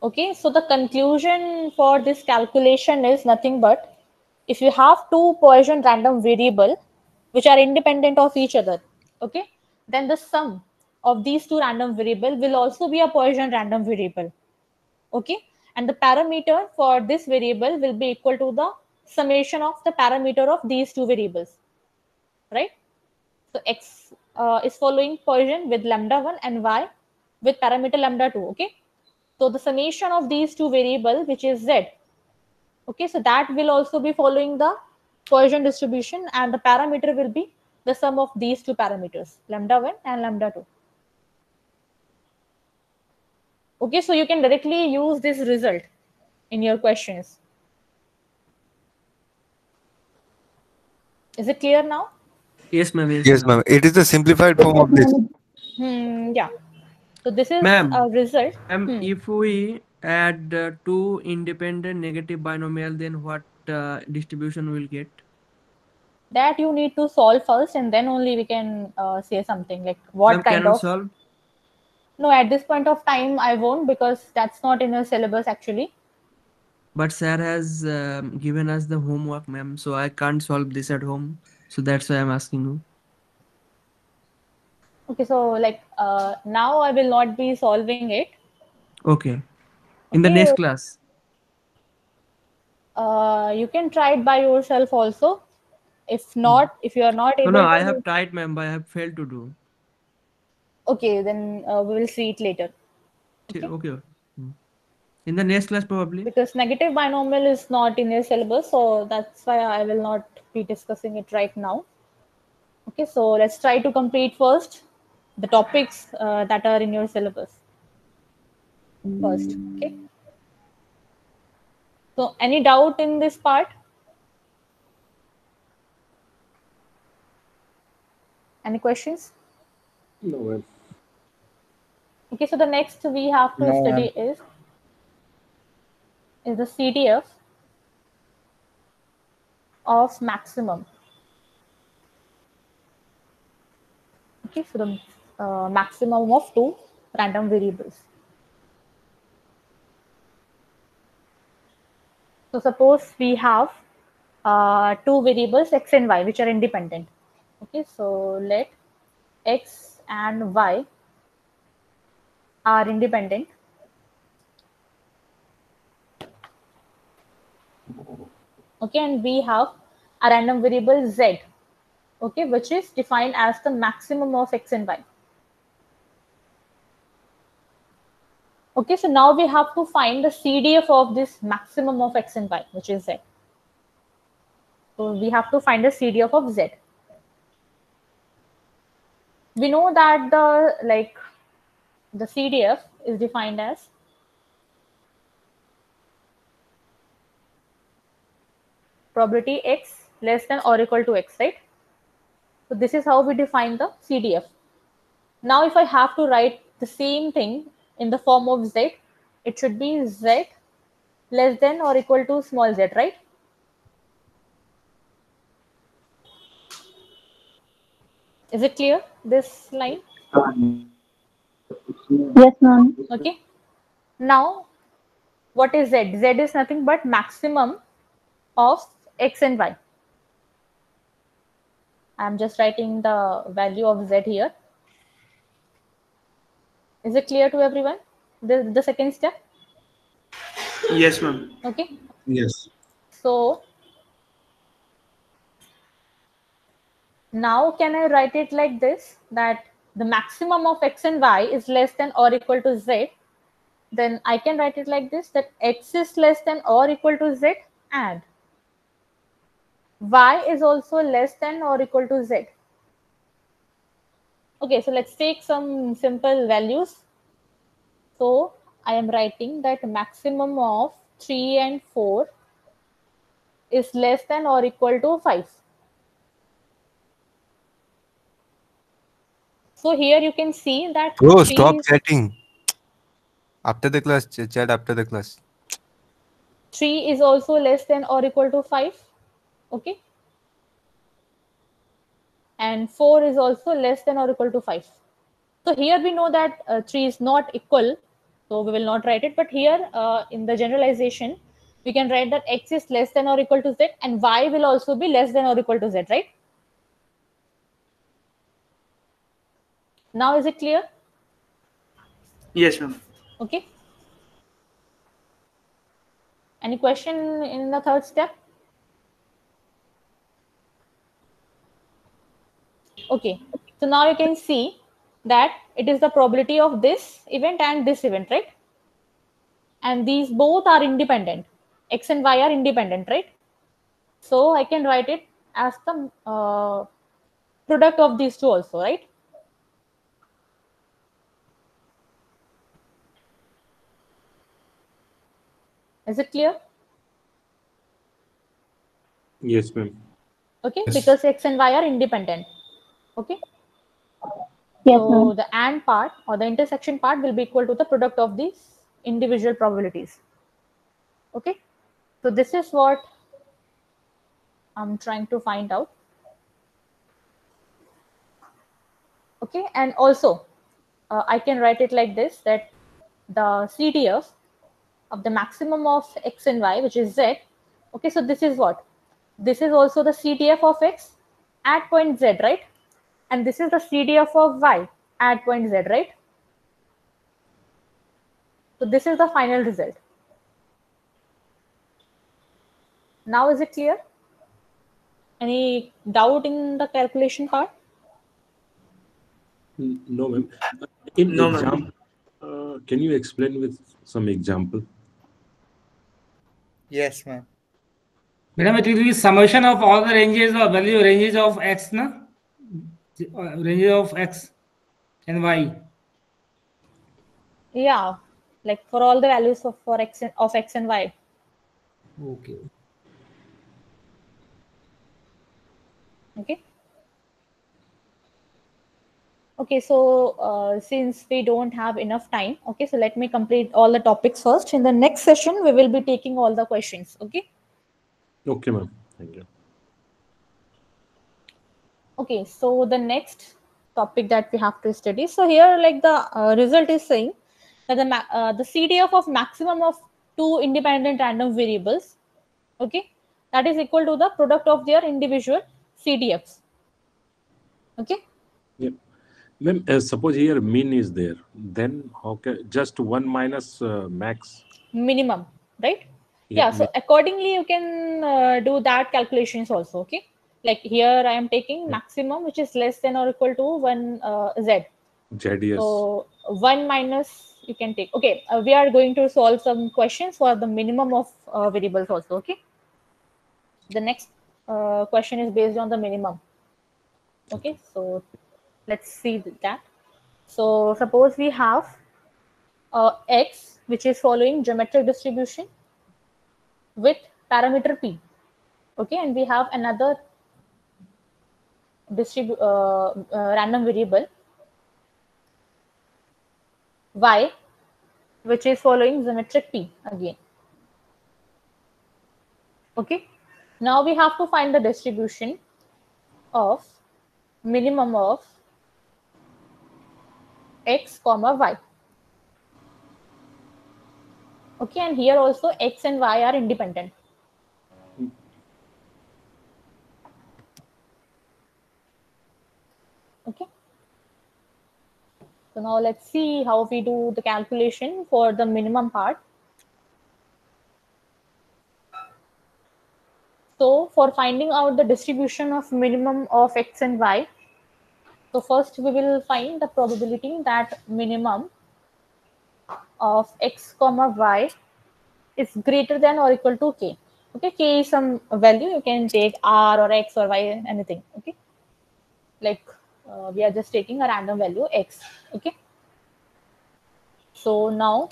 Okay, so the conclusion for this calculation is nothing but, if you have two Poisson random variable which are independent of each other, okay, then the sum of these two random variable will also be a Poisson random variable. Okay, and the parameter for this variable will be equal to the summation of the parameter of these two variables, right? So x is following Poisson with lambda 1 and y with parameter lambda 2. Okay. So the summation of these two variables, which is z. Okay. So that will also be following the Poisson distribution, and the parameter will be the sum of these two parameters, lambda 1 and lambda 2. Okay. So you can directly use this result in your questions. Is it clear now? Yes, ma'am. Yes, ma'am. It is the simplified form of this. Yeah. So this is Ma'am, a result. If we add two independent negative binomial, then what distribution we'll get? That you need to solve first, and then only we can say something like what Ma'am, kind can we of. solve? No, at this point of time, I won't, because that's not in your syllabus actually. But sir has given us the homework, ma'am, so I can't solve this at home. So that's why I'm asking you. Okay, so like now I will not be solving it. Okay. In the Okay. next class. You can try it by yourself also. If not, if you are not able No, to. I have tried, ma'am, but I have failed to do. Okay, then we will see it later. Okay. In the next class, probably. Because negative binomial is not in your syllabus, so that's why I will not be discussing it right now. Okay, so let's try to complete first the topics that are in your syllabus first. Okay. So any doubt in this part? Any questions? No, well. Okay, so the next we have to study is the CDF of maximum. Okay, so the maximum of two random variables. So suppose we have two variables x and y which are independent. Okay, so let x and y are independent. Okay, and we have a random variable z. okay, which is defined as the maximum of x and y. Okay, so now we have to find the CDF of this maximum of x and y, which is z. So we have to find the CDF of z. We know that the CDF is defined as probability x less than or equal to x, right? So this is how we define the CDF. Now if I have to write the same thing in the form of z, it should be z less than or equal to small z, right? Is it clear, this line? Yes, ma'am. Okay. Now, what is z? Z is nothing but maximum of x and y. I'm just writing the value of z here. Is it clear to everyone? The second step? Yes, ma'am. Okay. Yes. So, now can I write it like this, that the maximum of x and y is less than or equal to z? Then I can write it like this, that x is less than or equal to z and y is also less than or equal to z. Okay, so let's take some simple values. So I am writing that maximum of 3 and 4 is less than or equal to 5. So here you can see that Bro, 3 stop is, chatting. After the class, chat after the class. 3 is also less than or equal to 5. Okay. And 4 is also less than or equal to 5. So here we know that 3 is not equal, so we will not write it. But here in the generalization, we can write that x is less than or equal to z and y will also be less than or equal to z, right? Now is it clear? Yes, ma'am. Okay. Any question in the third step? Okay. So now you can see that it is the probability of this event and this event, right? And these both are independent. X and y are independent, right? So I can write it as the product of these two also, right? Is it clear? Yes, ma'am. Okay, Yes. because x and y are independent. Okay. Yes, So ma'am. the AND part or the intersection part will be equal to the product of these individual probabilities. Okay. So this is what I'm trying to find out. Okay, and also I can write it like this, that the CDF of the maximum of x and y, which is z. Okay, so this is what? This is also the CDF of x at point z, right? And this is the CDF of y at point z, right? So this is the final result. Now is it clear? Any doubt in the calculation part? No, ma'am. In No, ma'am. example, can you explain with some example? Yes, ma'am. Madam, it will be summation of all the ranges or value ranges of x, na? Ranges of x and y. Yeah, like for all the values of x and y. Okay. Okay. Okay, so since we don't have enough time, okay, so let me complete all the topics first. In the next session, we will be taking all the questions. Okay. Okay, ma'am. Thank you. Okay, so the next topic that we have to study. So here, like the result is saying that the CDF of maximum of two independent random variables, okay, that is equal to the product of their individual CDFs. Okay. Yep. Ma'am, suppose here mean is there, then how can just 1 minus max? Minimum, right? Yeah, Yeah. So accordingly, you can do that calculations also. Okay. Like here I am taking maximum which is less than or equal to 1 z. Z, yes. So 1 minus you can take. Okay, we are going to solve some questions for the minimum of variables also. Okay. The next question is based on the minimum. Okay, so let's see that. So suppose we have x which is following geometric distribution with parameter p. Okay, and we have another random variable y which is following symmetric p again. Okay, now we have to find the distribution of minimum of x comma y. Okay, and here also x and y are independent. Okay, so now let's see how we do the calculation for the minimum part. So for finding out the distribution of minimum of x and y, so first we will find the probability that minimum of x comma y is greater than or equal to k. Okay, k is some value, you can take r or x or y, anything. Okay, like we are just taking a random value x. Okay, so now,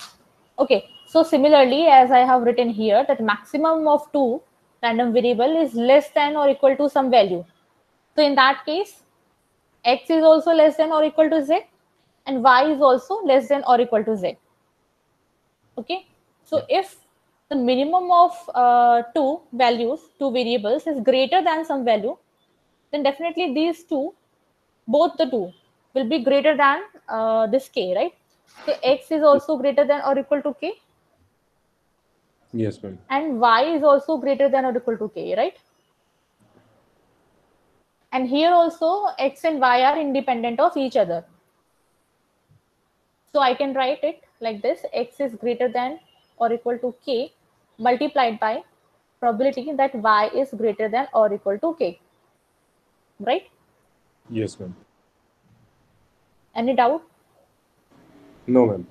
okay, so similarly as I have written here that maximum of two random variable is less than or equal to some value. So in that case, x is also less than or equal to z and y is also less than or equal to z. Okay, so if the minimum of two variables is greater than some value, then definitely these two, both the two will be greater than this k, right? So x is also greater than or equal to k. Yes, ma'am. And y is also greater than or equal to k, right? And here also x and y are independent of each other. So I can write it like this: x is greater than or equal to k multiplied by probability that y is greater than or equal to k. Right? Yes, ma'am. Any doubt? No, ma'am.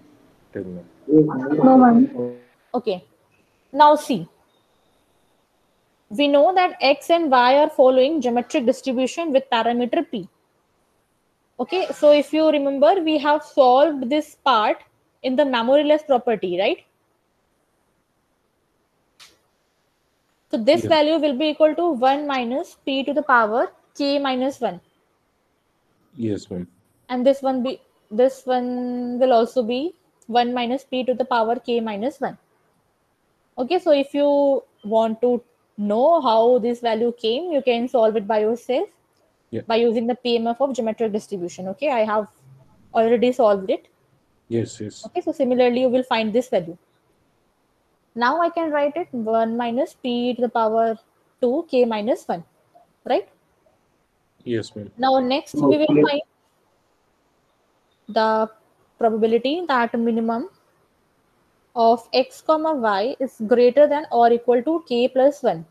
Till now. No, ma'am. Okay. Now see. We know that x and y are following geometric distribution with parameter p. Okay, so if you remember, we have solved this part in the memoryless property, right? So this value will be equal to 1 minus p to the power k minus 1. Yes, ma'am. And this one will also be 1 minus p to the power k minus 1. Okay, so if you want to know how this value came, you can solve it by yourself by using the PMF of geometric distribution. Okay, I have already solved it. Yes, yes. Okay, so similarly, you will find this value. Now I can write it 1 minus p to the power 2 k minus 1, right? Yes, ma'am. Now next we will find the probability that minimum of x comma y is greater than or equal to k plus 1.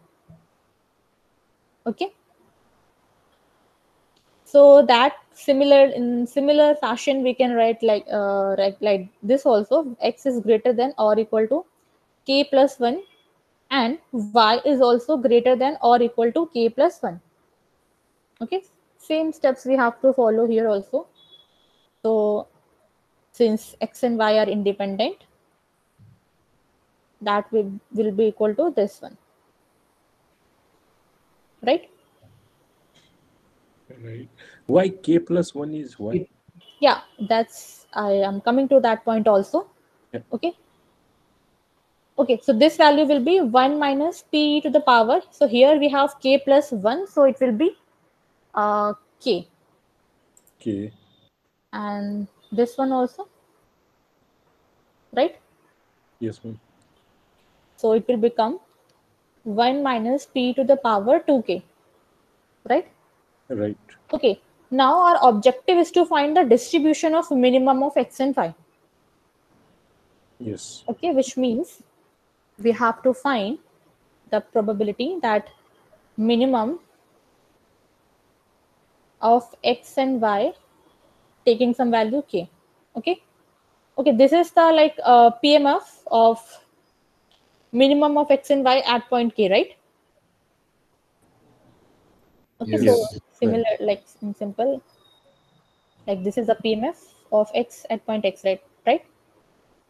Okay. So that in similar fashion we can write like this also: x is greater than or equal to k plus 1 and y is also greater than or equal to k plus 1. Okay, same steps we have to follow here also. So since x and y are independent, that will be equal to this one, right? Right. Why k plus 1 is 1? Yeah, I am coming to that point also. Yeah. Okay. Okay, so this value will be 1 minus p to the power. So here we have k plus 1, so it will be k. K. And this one also, right? Yes, ma'am. So it will become 1 minus p to the power 2k, right? Right. Okay, now our objective is to find the distribution of minimum of x and y. Yes. Okay, which means we have to find the probability that minimum of x and y taking some value k. Okay. Okay, this is the like PMF of minimum of x and y at point k, right? Okay, Yes. so Yes. similar, like in simple, like this is the PMF of x at point x, right? Right?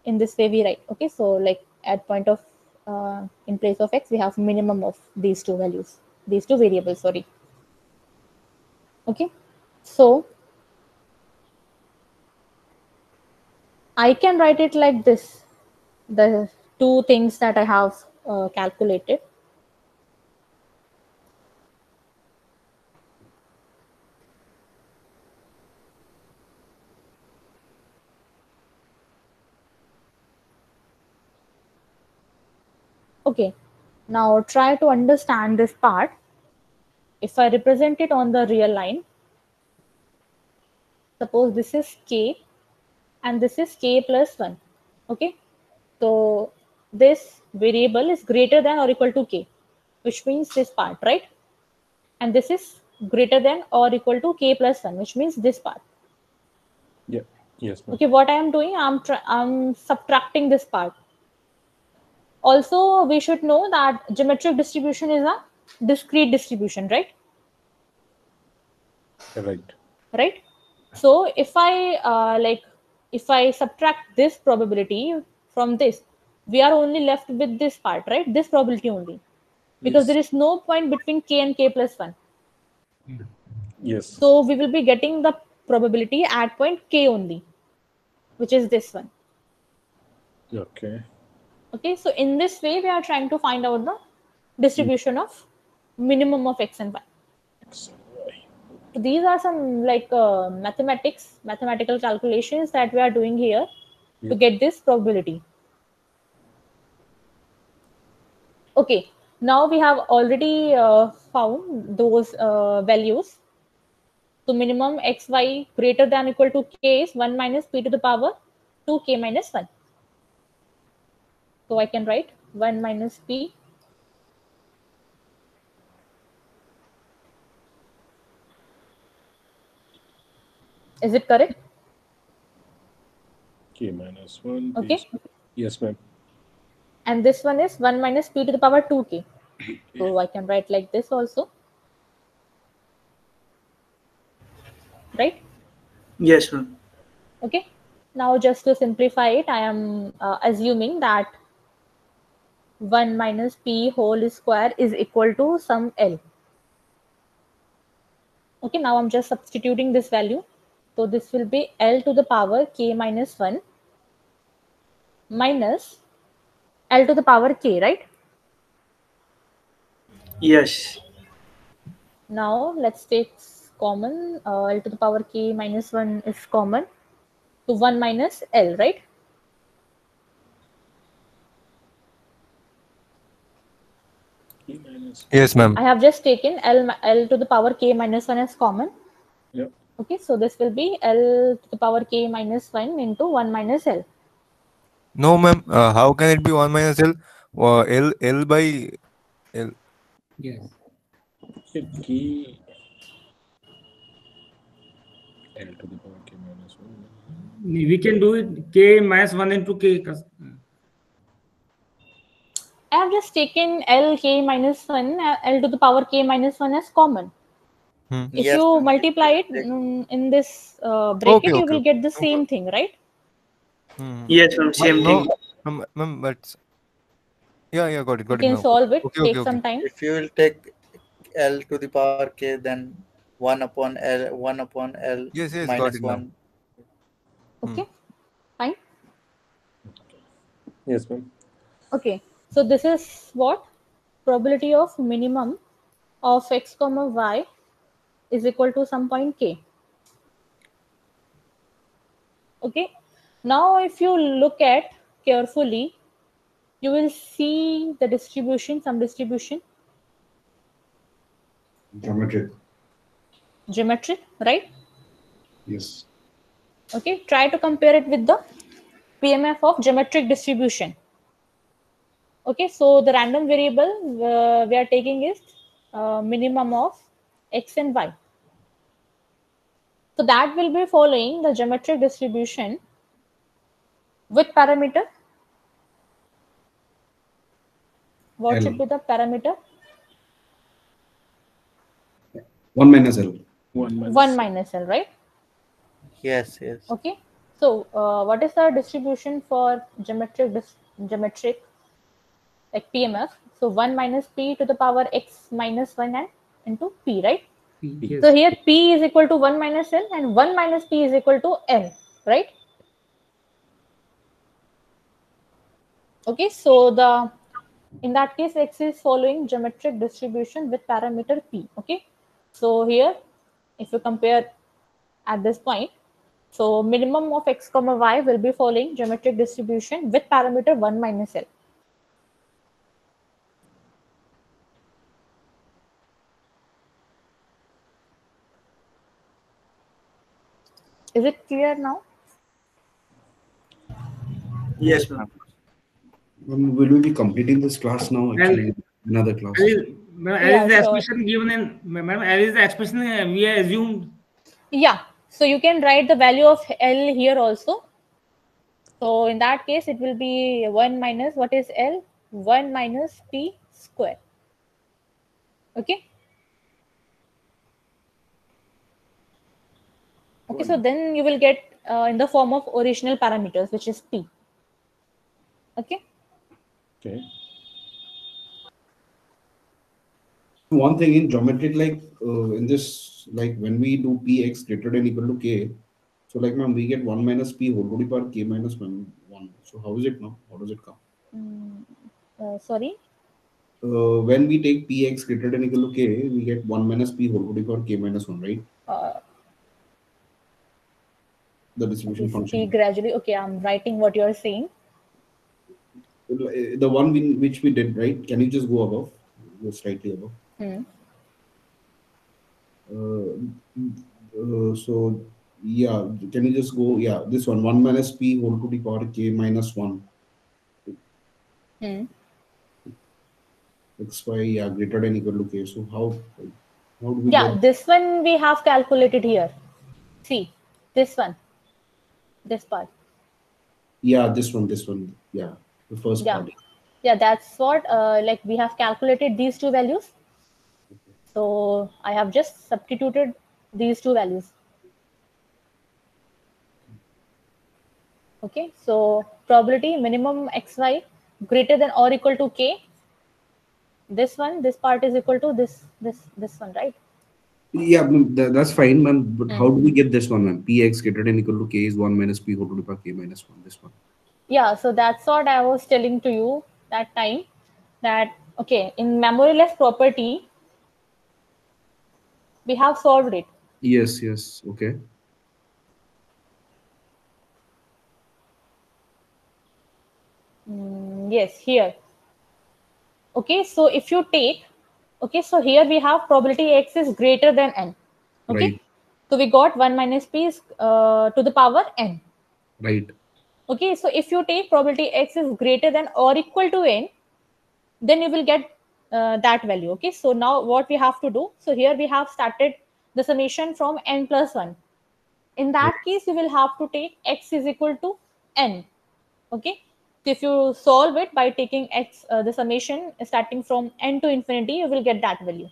In this way we write. Okay, so like at point of in place of x we have minimum of these two values, these two variables, sorry. Okay, so I can write it like this, the two things that I have calculated. Okay, now try to understand this part. If I represent it on the real line, suppose this is k and this is k plus 1. Okay, so this variable is greater than or equal to k, which means this part, right? And this is greater than or equal to k plus 1, which means this part. Yeah. Yes, ma'am. Okay, what I am doing, I'm subtracting this part. Also, we should know that geometric distribution is a discrete distribution, right? Right. Right. So if I if I subtract this probability from this, we are only left with this part, right? This probability only, because Yes. there is no point between k and k plus 1. Yes. So we will be getting the probability at point k only, which is this one. Okay. Okay, so in this way we are trying to find out the distribution of minimum of x and y. X and Y. So these are some like mathematical calculations that we are doing here to get this probability. Okay, now we have already found those values. So minimum x, y greater than or equal to k is 1 minus p to the power 2k minus 1. So I can write 1 minus p Is it correct? K minus 1. Okay. Yes, ma'am. And this one is 1 minus p to the power 2k. So I can write like this also. Right? Yes, ma'am. Okay. Now just to simplify it, I am assuming that 1 minus p whole square is equal to some L. Okay, now I'm just substituting this value. So this will be L to the power k minus 1 minus L to the power k, right? Yes. Now let's take common. L to the power k minus 1 is common. So 1 minus L, right? Yes, ma'am. I have just taken L to the power k minus 1 as common. Yep. Okay, so this will be L to the power k minus 1 into 1 minus L. No, ma'am. How can it be 1 minus L? L by L. Yes. K L to the power k minus 1. We can do it k minus 1 into k. I have just taken L k minus 1, L to the power k minus 1 as common. If Yes, you ma'am. multiply it in this bracket, you will get the same thing, right? Yes, ma'am. Same No, thing. ma'am, but yeah, got it You can now. solve it. Okay, Take okay, some okay. time. If you will take L to the power k, then 1 upon L Yes, got minus it now. 1. Okay, fine. Yes, ma'am. Okay, so this is what probability of minimum of x comma y is equal to some point k. Okay, now if you look at carefully, you will see the distribution, some distribution. Geometric, right? Yes. Okay, try to compare it with the PMF of geometric distribution. Okay, so the random variable we are taking is minimum of x and y. So that will be following the geometric distribution with parameter. What L. should be the parameter? 1 minus L. 1 minus L, right? Yes, yes. Okay. So what is the distribution for geometric like PMF? So 1 minus P to the power x minus 1 and into P, right? Yes. So here P is equal to 1 minus L and 1 minus P is equal to L, right? Okay, so in that case, x is following geometric distribution with parameter P. Okay, so here, if you compare at this point, so minimum of x comma y will be following geometric distribution with parameter 1 minus L. Is it clear now? Yes, ma'am. Will we be completing this class now? Actually, another class. Yeah, the sure. expression given in, madam, is the expression we assumed. Yeah, so you can write the value of L here also. So in that case, it will be 1 minus, what is L? 1 minus P square. Okay. Okay, so then you will get in the form of original parameters, which is P. Okay. Okay. One thing in geometric, like in this, like when we do Px greater than equal to K, so like ma'am, we get 1 minus P whole to the power K minus 1. So how is it now? How does it come? Sorry? When we take Px greater than equal to K, we get 1 minus P whole to the power K minus 1, right? The distribution function. Speak gradually. Okay, I'm writing what you're saying. The one which we did, right? Can you just go above? Go slightly above. So yeah, can you just go? Yeah, this one, 1 minus P whole to the power K minus 1. Xy, yeah, greater than equal to K. So how do we get? This one we have calculated here. See, this one. This part. Yeah, this one. Yeah, the first part. Yeah, that's what like we have calculated these two values. So I have just substituted these two values. Okay, so probability minimum xy greater than or equal to K. This part is equal to this one, right? Yeah, that's fine, man. But how do we get this one, man? Px greater than equal to K is 1 minus P whole to the power K minus 1. This one. Yeah, so that's what I was telling to you that time. That okay, in memoryless property, we have solved it. Yes. Okay. Yes, here. Okay, so if you take, okay, so here we have probability x is greater than n. Okay, right. So we got 1 minus p is to the power n. Right. Okay, so if you take probability x is greater than or equal to n, then you will get that value. Okay, so now what we have to do? So here we have started the summation from n plus 1. In that case, you will have to take x is equal to n. Okay, so if you solve it by taking x, the summation starting from n to infinity, you will get that value.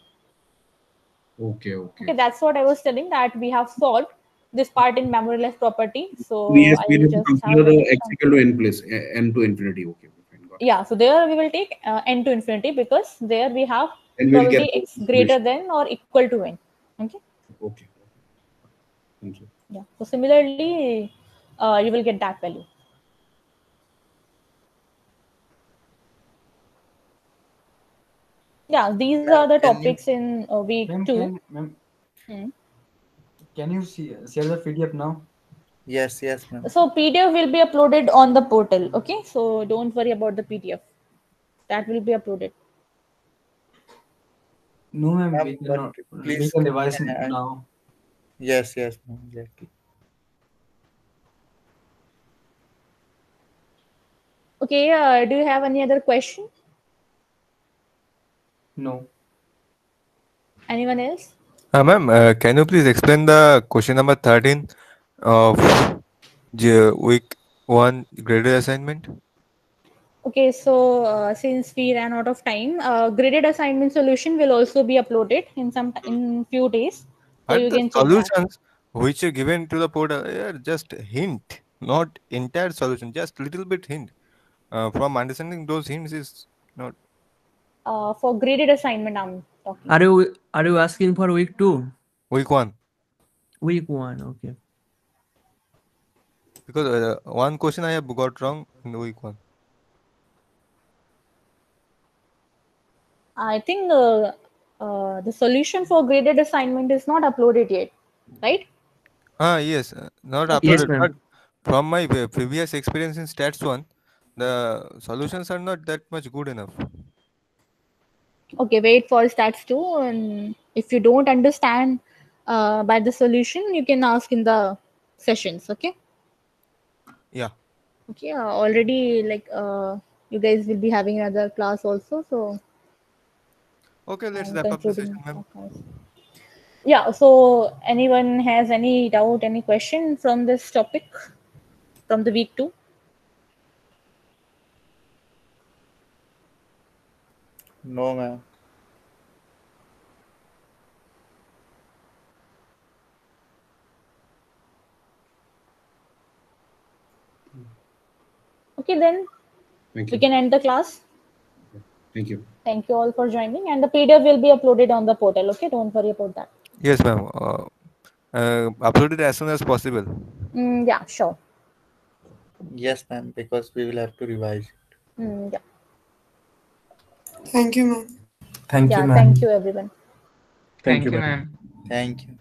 Okay, that's what I was telling, that we have solved this part in memoryless property. So we I will just consider the x equal to n plus n to infinity. Okay, fine, got it. Yeah, so there we will take n to infinity, because there we have and we'll probability x greater than or equal to n. Okay. Thank you. Yeah. So similarly, you will get that value. Yeah, these are the topics in week 2. Can you share the PDF now? Yes, ma'am. So PDF will be uploaded on the portal. Okay, so don't worry about the PDF. That will be uploaded. No, ma'am. We can revise now. Yes, ma'am. Exactly. Okay. Do you have any other question? No. Anyone else? Ma'am, can you please explain the question number 13 of week 1 graded assignment? Okay, so since we ran out of time, graded assignment solution will also be uploaded in few days, so But you the can check that. solutions which are given to the portal are just hint, not entire solution, just little bit hint. From understanding those hints is not. For graded assignment, I'm talking. Are you asking for week 2? Week 1. Week 1, okay. Because one question I have got wrong in the week 1. I think the solution for graded assignment is not uploaded yet, right? Yes, not Okay. Yes, uploaded. ma'am. But from my previous experience in Stats 1, the solutions are not that much good enough. Okay, wait for stats 2, and if you don't understand by the solution, you can ask in the sessions. Okay. Yeah. Okay. Already, like you guys will be having another class also, so Okay, let's I'm wrap up the concluding. session, ma'am. Yeah. So, anyone has any doubt, any question from this topic from the week 2? No, ma'am. Okay, then Thank we you. can end the class. Thank you. Thank you all for joining, and the PDF will be uploaded on the portal. Okay, don't worry about that. Yes, ma'am. Upload it as soon as possible. Yeah, sure. Yes, ma'am, because we will have to revise it. Yeah. Thank you, ma'am. Thank you, everyone. Thank you, you, ma'am. ma'am. Thank you.